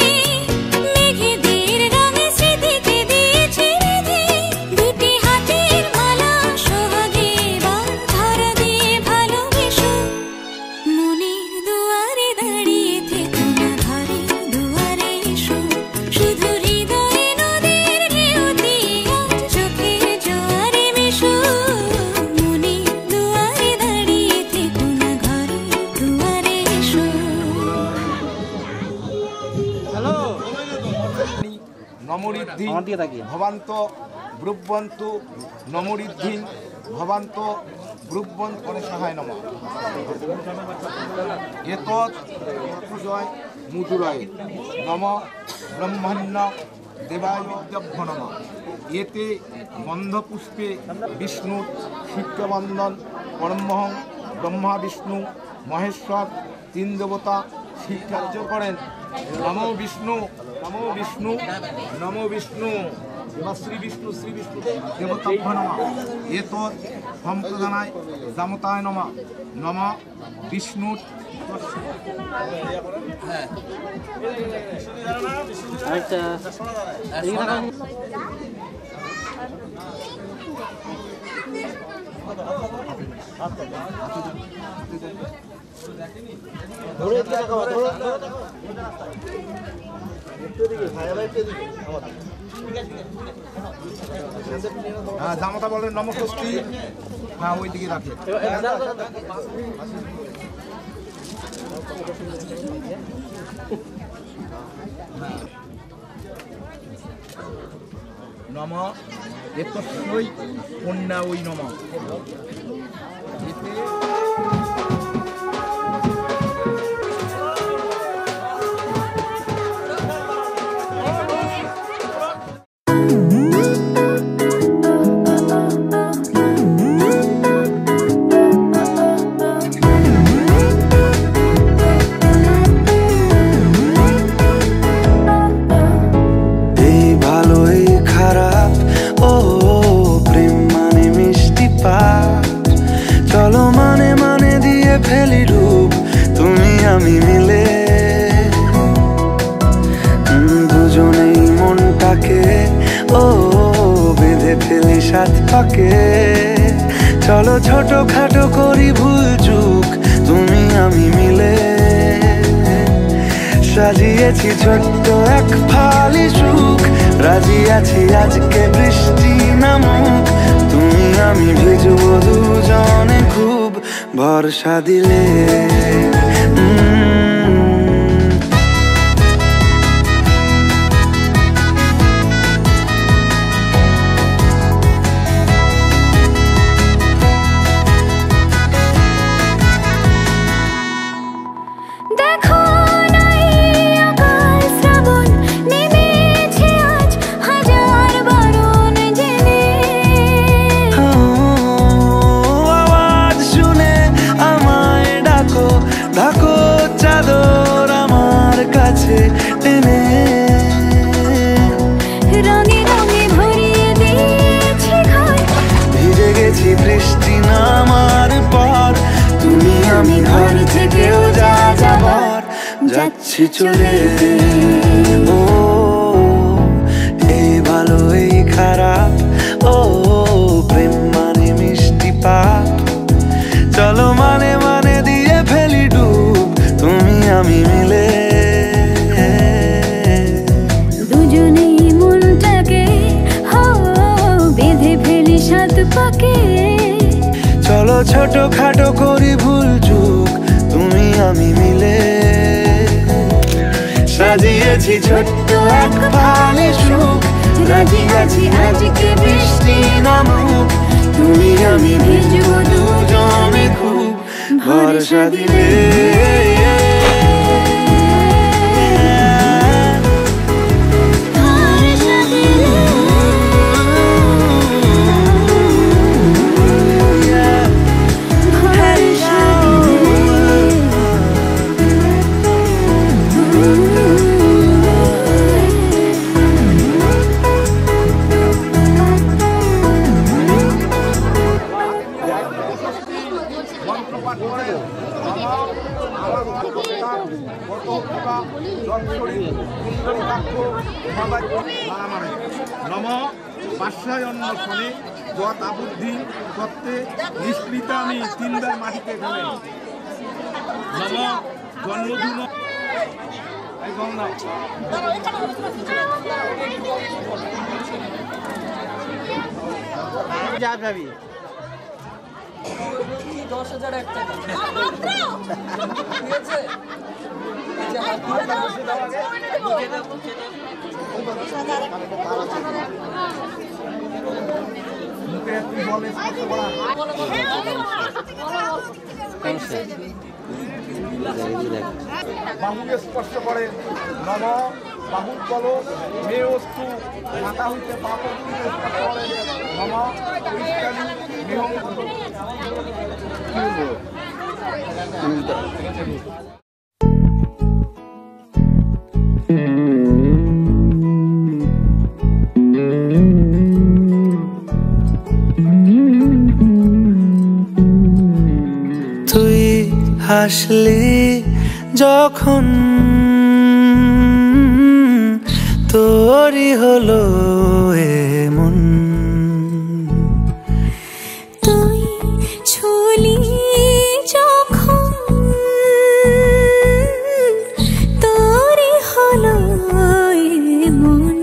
মেঘেদের রঙে স্মৃতিকে দিয়েছি বেঁধে। দুটি হাতের মালা সোহাগে এবার ধরা দিয়ে ভালোবেসো। মনের দুয়ারে দাঁড়িয়ে থেকো না, ঘরের দুয়ারে এসো। শুধু হৃদয়ে নদীর ঢেউ দিয়ে আজ চোখের জোয়ারে মেশো। মনের দুয়ারে দাঁড়িয়ে থেকো না, ঘরের দুয়ারে এসো। নমরিদ্ধি ভবান্ত ব্রুবন্তু নমরিদ্ধি ভবান্ত ব্রুবন গণেশায় নমঃ এতৎ পূজয় মুদুরায় নমঃ ব্রহ্মণ্য দেবায় জভ্য নমঃ এতে গন্ধপুষ্পে বিষ্ণুর শিক্ষবন্ধন পরমহং ব্রহ্মা বিষ্ণু মহেশ্বর তিন দেবতা শিক্ষার্য করেন। নমো বিষ্ণু নমো বিষ্ণু নমো বিষ্ণু শ্রী বিষ্ণু দেবতাভ্য নমঃ এতৎ সম্প্রদানায় জামতায় নমঃ নমঃ বিষ্ণুর জামতা বলেন নমস্তি। হ্যাঁ ওই দিকে রাখে। নম এতস্যৈ কন্যা ওই নম। চলো ছোট খাটো করি ভুল চুক তুমি আমি মিলে, সাজিয়েছি ছোট্ট এক ফালি সুখ, রাজি আছি আজকে বৃষ্টি নামুক, তুমি আমি ভিজবো দুজনে খুব ভরসা দিলে। ভিজে গেছি বৃষ্টি নামার পর, তুমি আমি ঘর থেকেও যা যাবার যাচ্ছি চলে। ও এই ভালো এই খারাপ, ও প্রেম মানে মিষ্টি পাপ, চলো মানে মানে দিয়ে ফেলি ডুব তুমি আমি মিলে। চলো ছোট খাটো করি ভুল চুক তুমি আমি মিলে, সাজিয়েছি ছোট্ট এক ফালি সুখ, রাজি আছি আজকে বৃষ্টি নামুক, তুমি আমি ভিজবো দুজনে খুব ভরসা দিলে। নম বাসায়ন্নক্ষণে যত আবুদ্ধি তত্ত্বে নিষ্কৃত আমি তিনবার মাটিতে ফেলে। নম জন্মধূম যাবি 10,001 টাকা ঠিক আছে। ওকে তুই বলে স্পর্শ করা বাহুকে স্পর্শ করে নম বাহুর বলো মেয়ে অস্তু মাথা হইতে পাপ স্পর্শ করে নম তুই হাসলি যখন তোরই হলো এমন তুই ছুলি যখন তোরই হলো এমন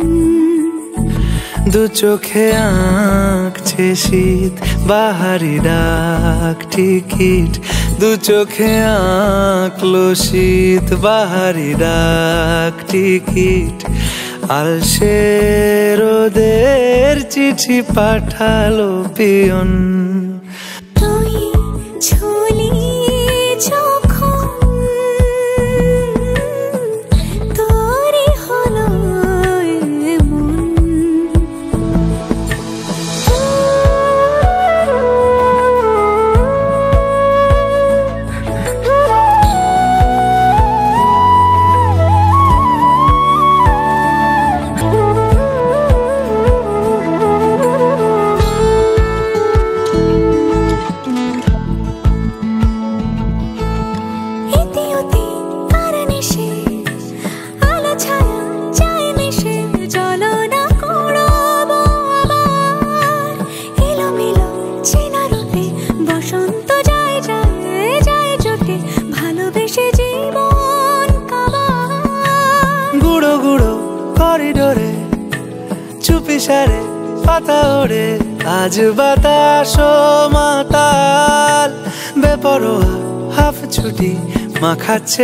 দু চোখে আঁকছে শীত বাহারি ডাক টিকিট দু চোখে আঁকলো শীত বাহারি ডাক টিকিট আলসে রোদের চিঠি পাঠালো পিয়ন তুই ছুলি যখন তোরই হলো এমন সারে পাতা ওড়ে আজ বাতাস মাতাল বেপরোয়া হাফ ছুটি মাখাচ্ছে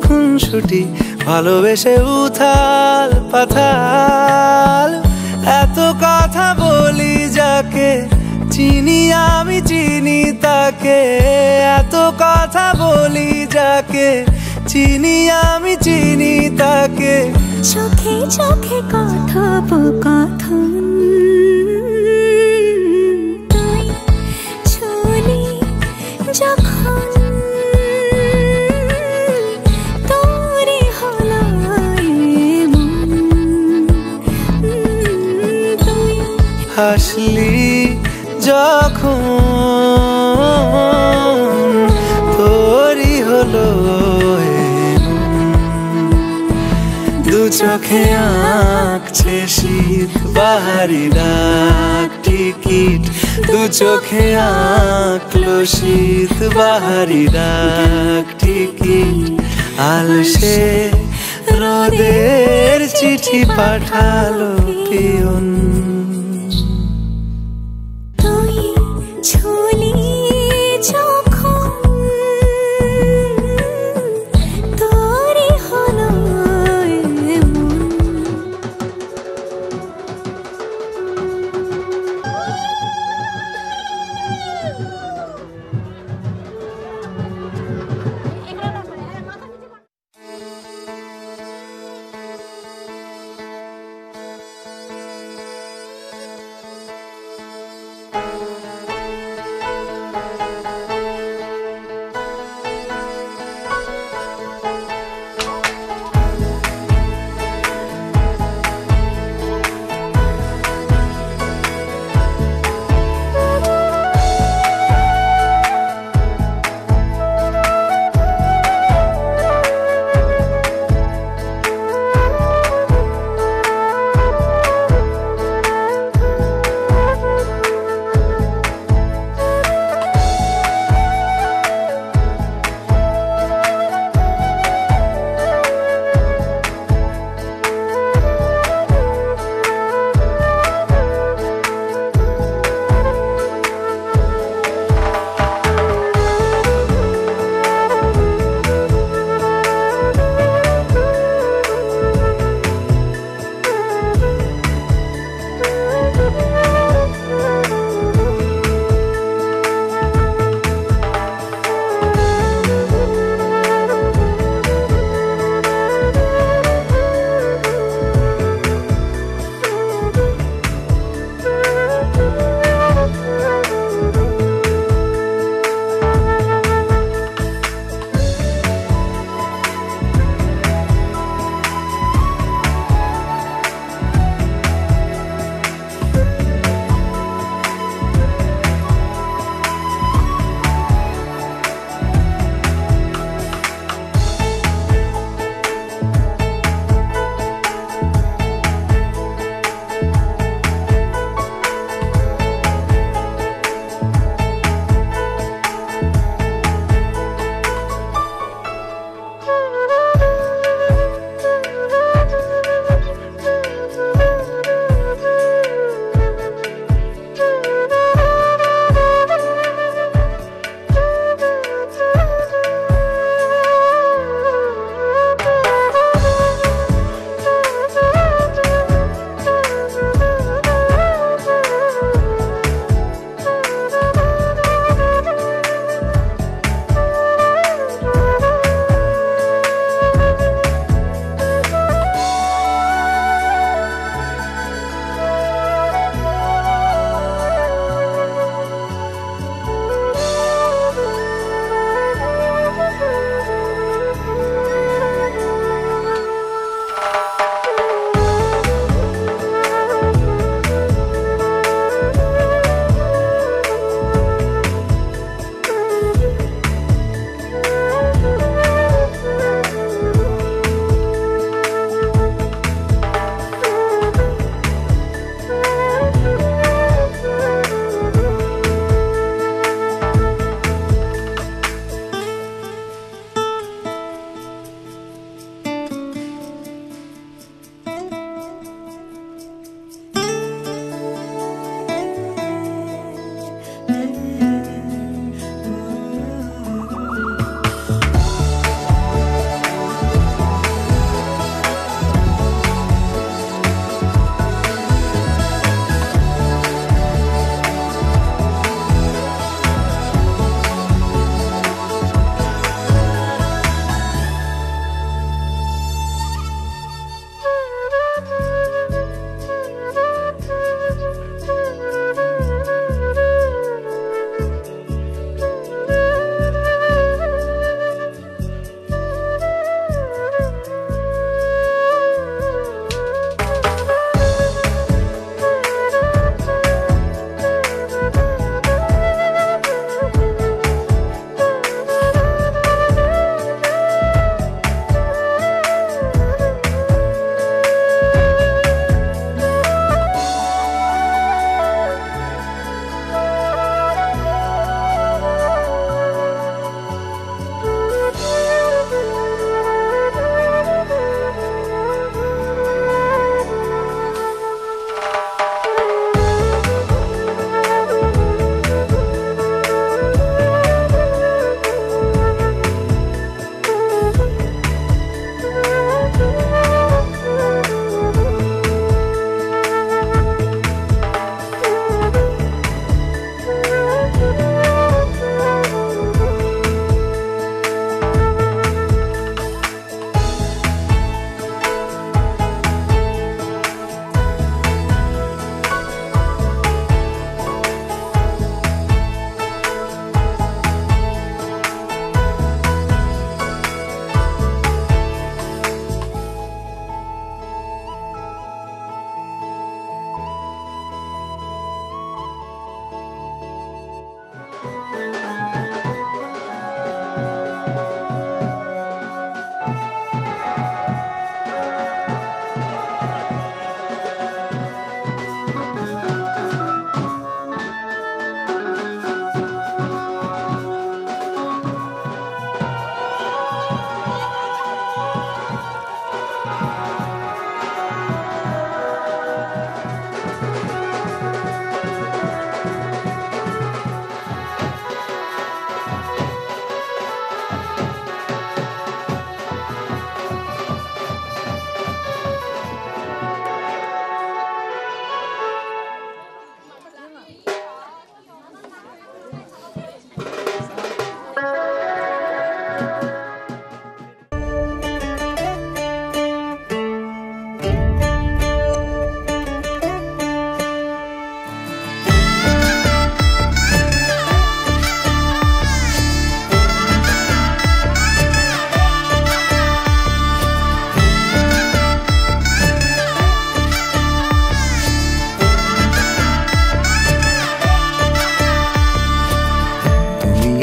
খুনসুটি ভালোবেসে উথাল পাথাল এত কথা বলি যাকে চিনি আমি চিনি তাকে এত কথা বলি যাকে চিনি আমি চিনি তাকে চোখে চোখে কথোপকথন তুই ছুলি যখন তোরই হলো এমন তুই হাসলি যখন তোরই হলো দু চোখে আঁকছে শীত বাহারি ডাক টিকিট দু চোখে আঁকলো শীত বাহারি ডাক টিকিট আলসে রোদের চিঠি পাঠালো পিয়ন তুই ছুলি যখন তোরই হলো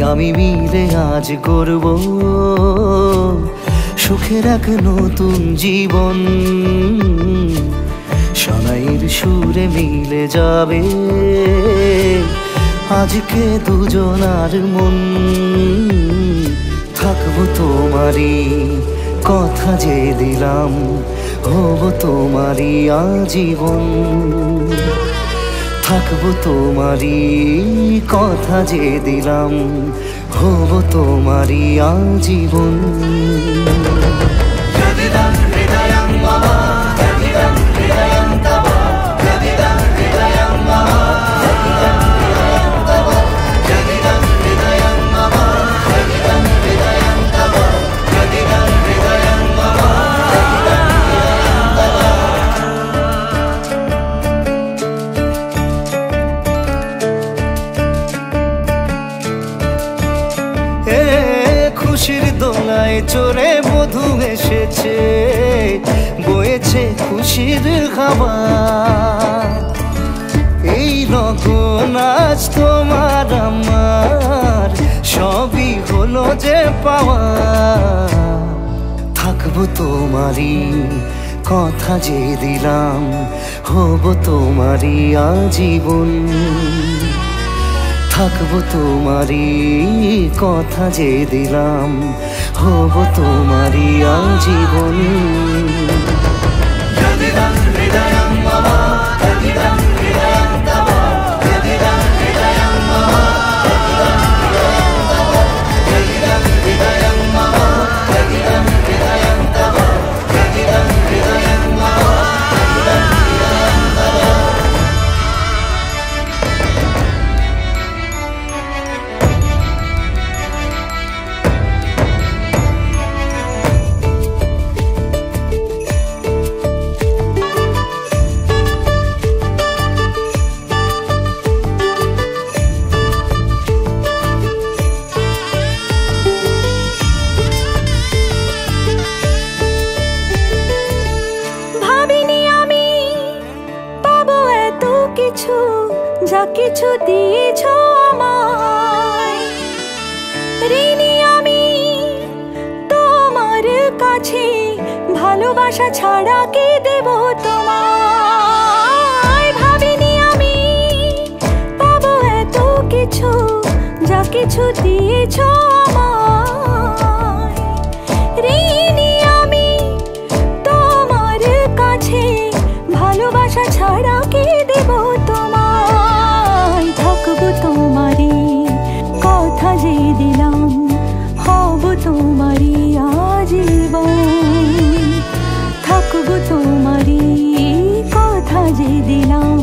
আমি মিলে আজ গর্ব সুখের এক নতুন জীবন সানাইয়ের সুরে মিলে যাবে আজকে দুজনার মন থাকবো তোমারই কথা যে দিলাম হব তোমারই আজীবন থাকবো তোমারই কথা যে দিলাম হব তোমারই আজীবন খুশির দোলায় চড়ে মধু এসেছে বয়েছে খুশির হাওয়া এই লগন আজ তোমার আমার সবই হলো যে পাওয়া থাকবো তোমারই কথা যে দিলাম হব তোমারই আজীবন থাকবো তোমারই কথা যে দিলাম হব তোমারই আজীবন যা কিছু দিয়েছ আমায় ঋণী আমি তোমার কাছে ভালোবাসা ছাড়া কি দেব তোমায় ভাবিনি আমি পাবো এত কিছু যা কিছু দিয়েছ আমায় ঋণী আমি তোমার কাছে ভালোবাসা ছাড়া কি দেব তোমায় থাকবো তোমারই কথা যে দিলাম হব তোমারই আজীবন থাকবো তোমারই কথা যে দিলাম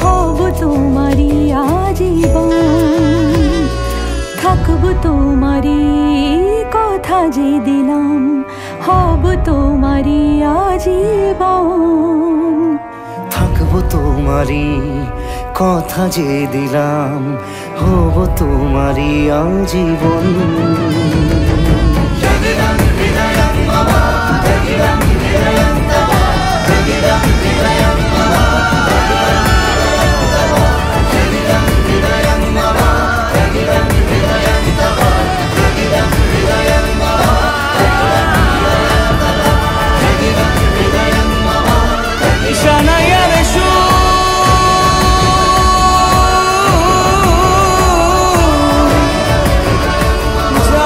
হব তোমারই আজীবন থাকবো তোমারই কথা যে দিলাম হব তোমারই আজীবন থাকবো তোমারই কথা যে দিলাম হব তোমারই আজীবন Jai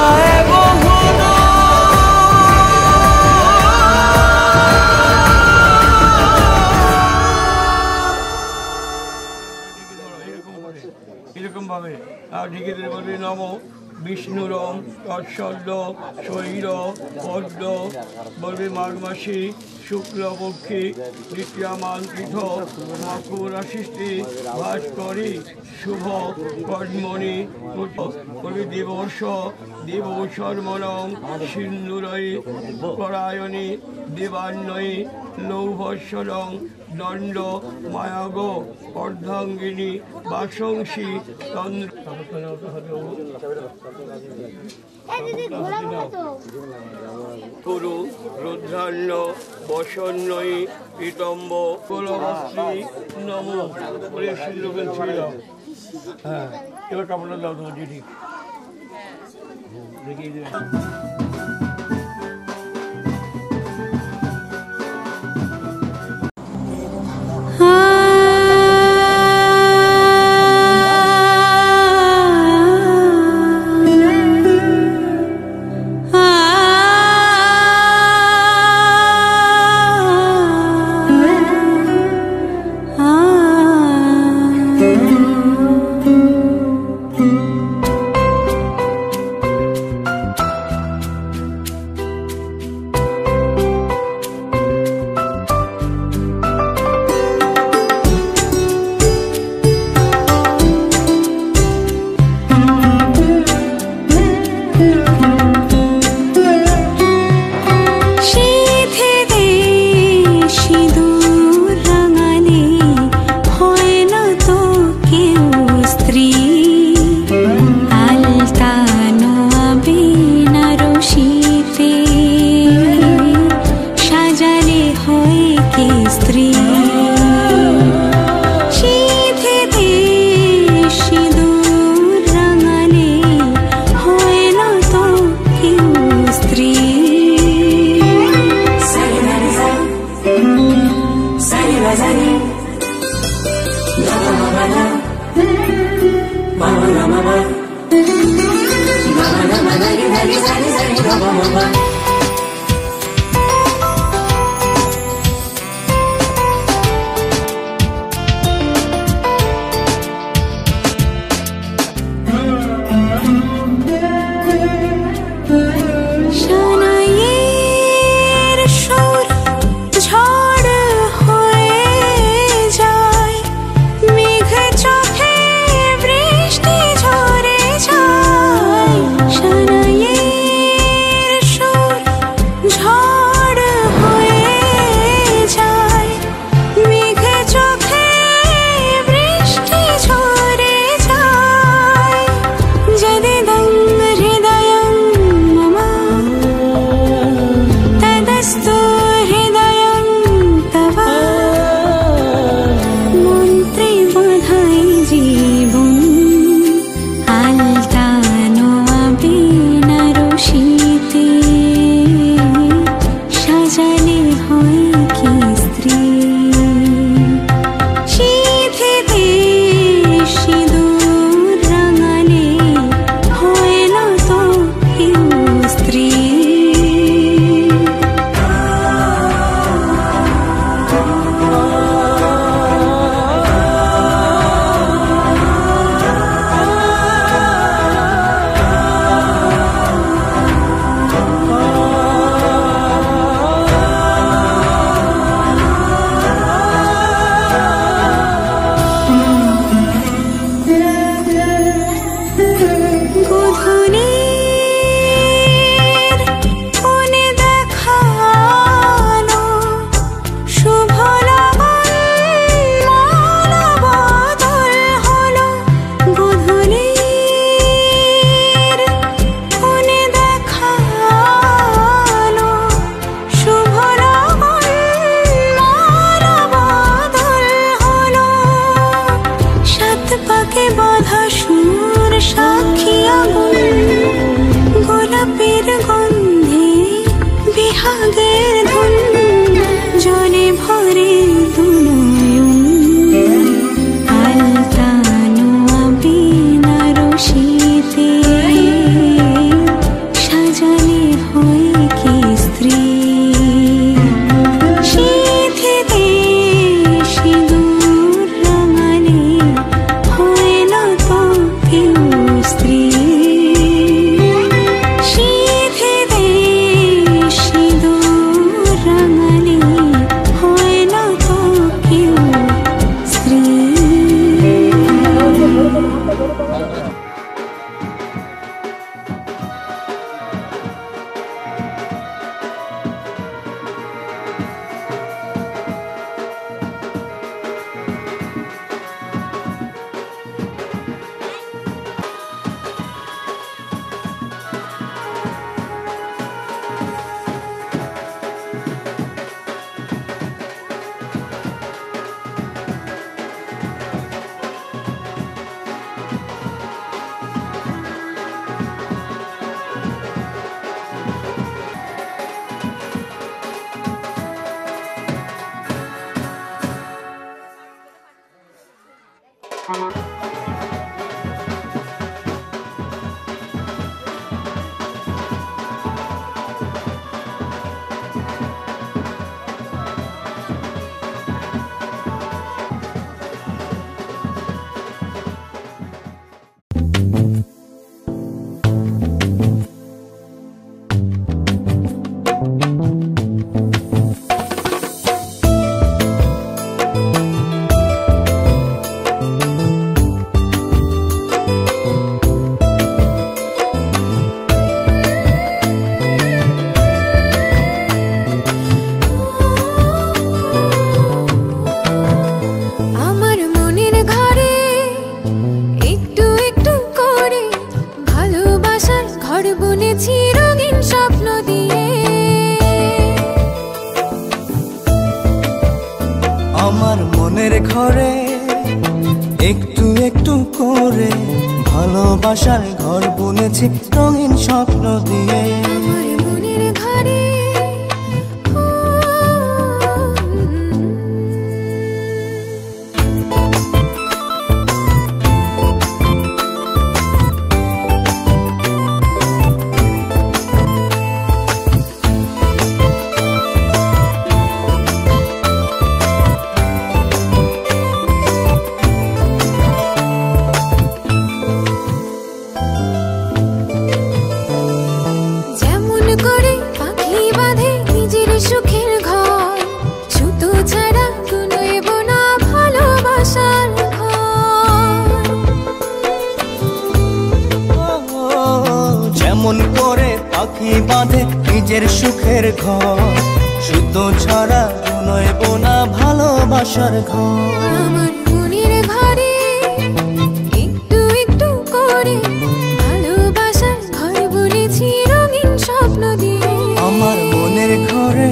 তৎসদ্য শৈর পদ্ম বলবে মাঘ মাসে শুক্লপক্ষী দ্বিতীয়ামান তীর্থ মকর রাশিষ্টি ভাস্করী শুভ কর্মণি কবি দিবস দিবসর্মণং সিন্দুরয়ী পরায়ণী দেবান্নয়ী লৌভস্বরং দণ্ড মায়াগ অর্ধাঙ্গিনী বাসংসী চন্দ্র কুরু রুদ্রান্ন বসন্নয়ী পীতম্ব কুলবস্ত্রী নম ছিল। হ্যাঁ এবার কাপড়টা দাও তোমার চিঠি দেখিয়ে দেবে। বুনেছি রঙিন স্বপ্ন দিয়ে। আমার মনের ঘরে একটু একটু করে ভালোবাসার ঘর বুনেছি রঙিন স্বপ্ন দিয়ে। আমার মনের ঘরে বাঁধে নিজের সুখের ঘর, শুদ্ধ ছাড়া নয়ব না ভালোবাসার ঘর। আমার মনের ঘরে একটু একটু করে ভালোবাসার ঘর বুনেছি রঙিন স্বপ্ন দিয়ে। আমার মনের ঘরে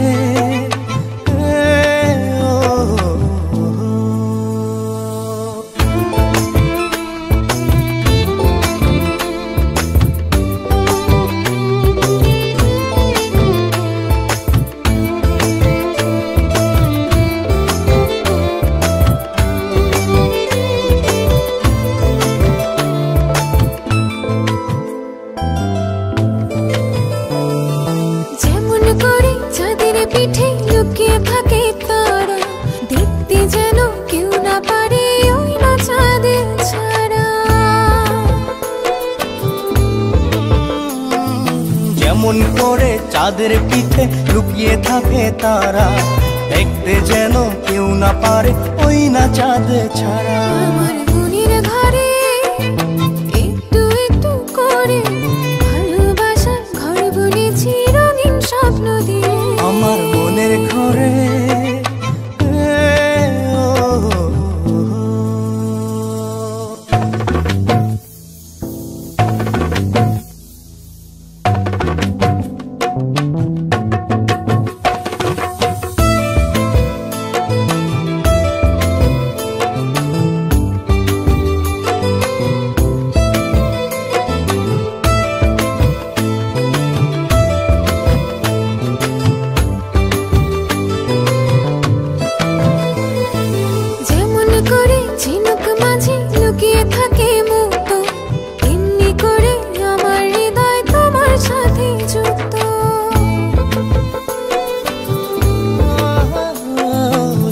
পিঠে লুকিয়ে থাকে তারা, দেখতে যেন কেউ না পারে ওই না চাঁদের ছাড়া। যেমন করে চাঁদের পিঠে লুকিয়ে থাকে তারা, দেখতে যেন কেউ না পারে ওই না চাঁদ ছাড়া। আমার মনের ঘরে একটু একটু করে ভালোবাসার ঘর বুনেছি রঙিন স্বপ্ন দিয়ে। আমার মনের ঘরে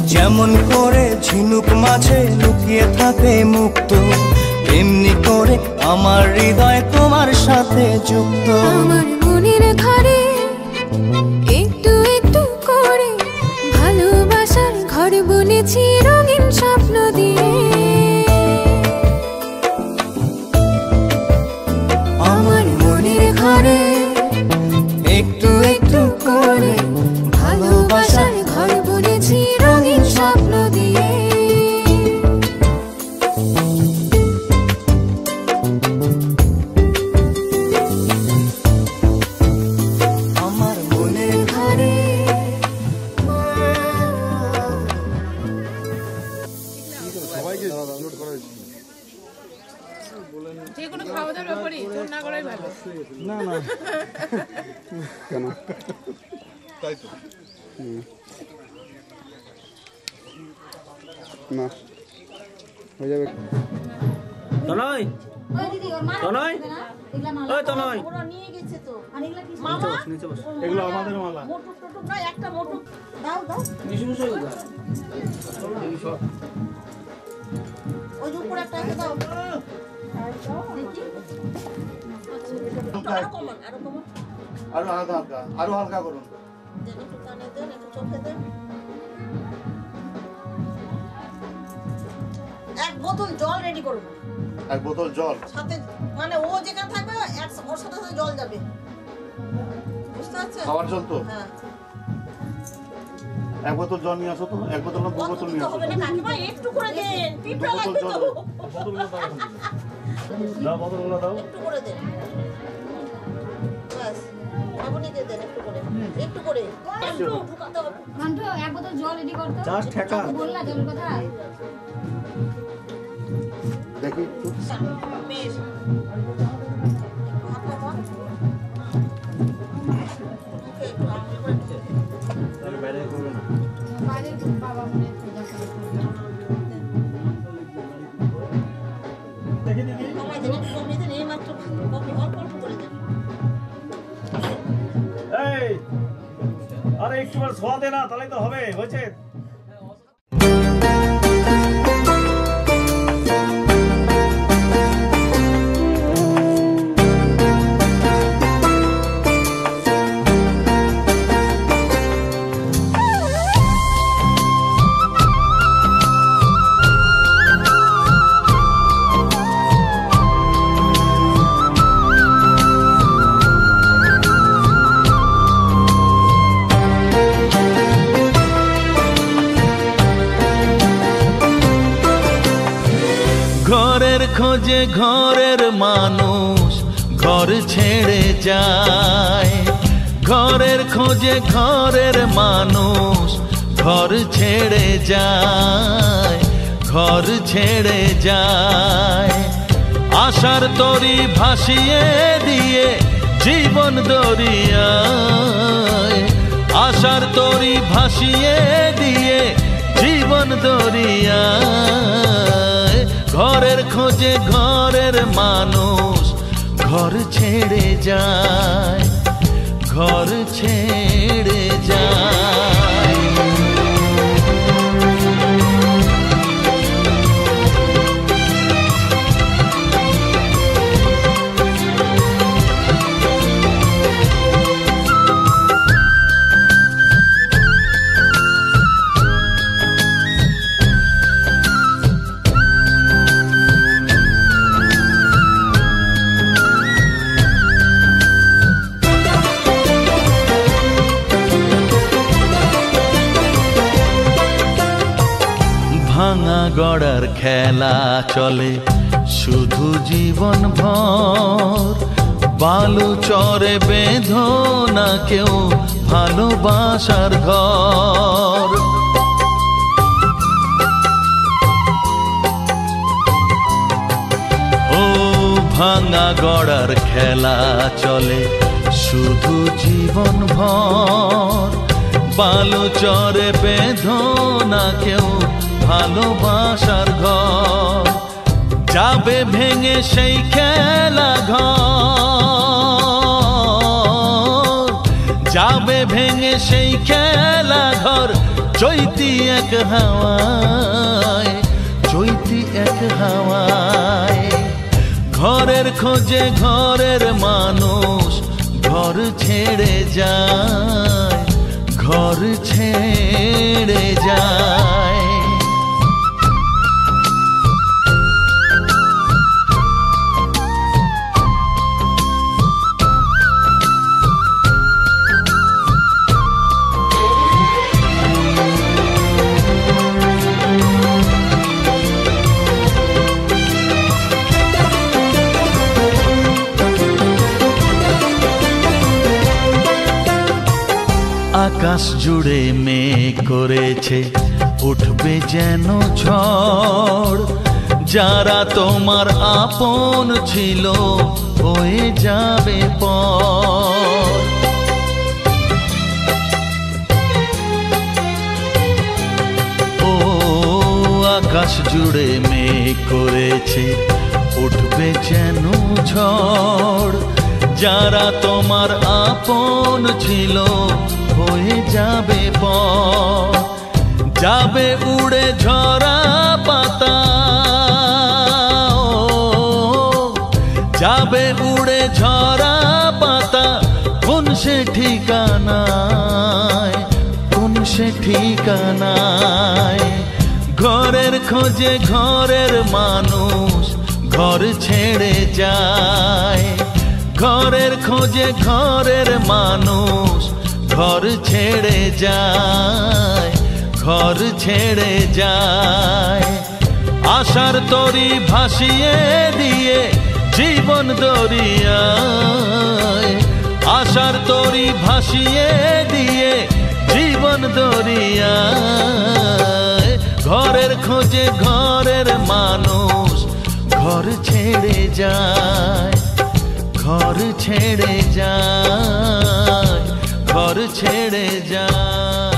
যেমন করে ঝিনুক মাঝে লুকিয়ে থাকে মুক্ত, এমনি করে আমার হৃদয় তোমার সাথে যুক্ত। আমার মনের ঘরে একটু একটু করে ভালোবাসার ঘর বুনেছি রঙিন স্বপ্ন দিয়ে। আমার মনের ঘরে একটু একটু করে ভালোবাসার ঘর বুনেছি রঙিন স্বপ্ন দিয়ে। আমার মনের ঘরে সবাইকে লোড করা হয়েছে। যে কোনো খাওয়া দাওয়ার ব্যাপারে ফোন না করাই ভালো। না না কেন তাই তো না হয়ে যাবে। তনয় তনয় ওই তনয় ওরা নিয়ে গেছে তো। আর এগুলা কি মামা? নিচে বস। এগুলো আমাদের মালা। মোটর টোটর না, একটা মোটর দাও দাও। নিচে বসে গো। ওই যে উপরে একটা দাও। দেখি আরো কমান, আরো কমান। আরো হালকা আরো হালকা করুন। দেন একটু কানে দেন, একটু চোখে দেন। এক বোতল জল রেডি করুন। এক বোতল জল সাথে, মানে ও যেখানে থাকবে ওর সাথে সাথে জল যাবে, বুঝতে পারছেন? খাওয়ার জল তো? হ্যাঁ। এক বোতল জল নিয়ে আসো তো। এক বোতল না, দু বোতল নিয়ে আসো। একটু করে দেন, পিঁপড়া বোতল লাগবে জল তো। বোতলগুলো দাও। দাও বোতলগুলো দাও। একটু করে দেন। দেন একটু করে একটু করে একটু ঢুকাতে হবে ঘন্ট এক বোতল জল রেডি করতে জাস্ট ঠেকা বললা জলের কথা দেখি বেশ বাইরে করবে না বাইরে বাবা মনে পূজা করে দেখি দিদি কমাই দেন একটু কমিয়ে দেন এই মাত্র কমে অল্প অল্প করে দেন এই আরে একটু বার ছোঁয়া দে না তাহলেই তো হবে হয়েছে ঘরের খোঁজে ঘরের মানুষ ঘর ছেড়ে যায় ঘরের খোঁজে ঘরের মানুষ ঘর ছেড়ে যায় ঘর ছেড়ে যায় আশার তরি ভাসিয়ে দিয়ে জীবন দরিয়ায় আশার তরি ভাসিয়ে দিয়ে জীবন দরিয়ায় ঘরের খোঁজে ঘরের মানুষ ঘর ছেড়ে যায় ঘর ছেড়ে যায় ভাঙা গড়ার খেলা চলে শুধু জীবন ভর বালু চরে বেঁধো না কেউ ভালোবাসার ঘর ও ভাঙা গড়ার খেলা চলে শুধু জীবন ভর বালু চরে বেঁধো না কেউ ভালোবাসার ঘর যাবে ভেঙে সেই খেলা ঘর যাবে ভেঙে সেই খেলা ঘর চৈতি এক হাওয়ায় চৈতি এক হাওয়ায় ঘরের খোঁজে ঘরের মানুষ ঘর ছেড়ে যায় ঘর ছেড়ে যায় আকাশ জুড়ে মেঘ করেছে উঠবে যেন ঝড় যারা তোমার আপন ছিল হয়ে যাবে পর ও আকাশ জুড়ে মেঘ করেছে উঠবে যেন ঝড় যারা তোমার আপন ছিল হয়ে যাবে পর যাবে উড়ে ঝরা পাতা যাবে উড়ে ঝরা পাতা কোন সে ঠিকানায় কোন সে ঠিকানায় ঘরের খোঁজে ঘরের মানুষ ঘর ছেড়ে যায় ঘরের খোঁজে ঘরের মানুষ ঘর ছেড়ে যায় ঘর ছেড়ে যায় আশার তরি ভাসিয়ে দিয়ে জীবন দরিয়ায় আশার তরি ভাসিয়ে দিয়ে জীবন দরিয়ায়। ঘরের খোঁজে ঘরের মানুষ ঘর ছেড়ে যায়, ঘর ছেড়ে যায়, ঘর ছেড়ে যায়।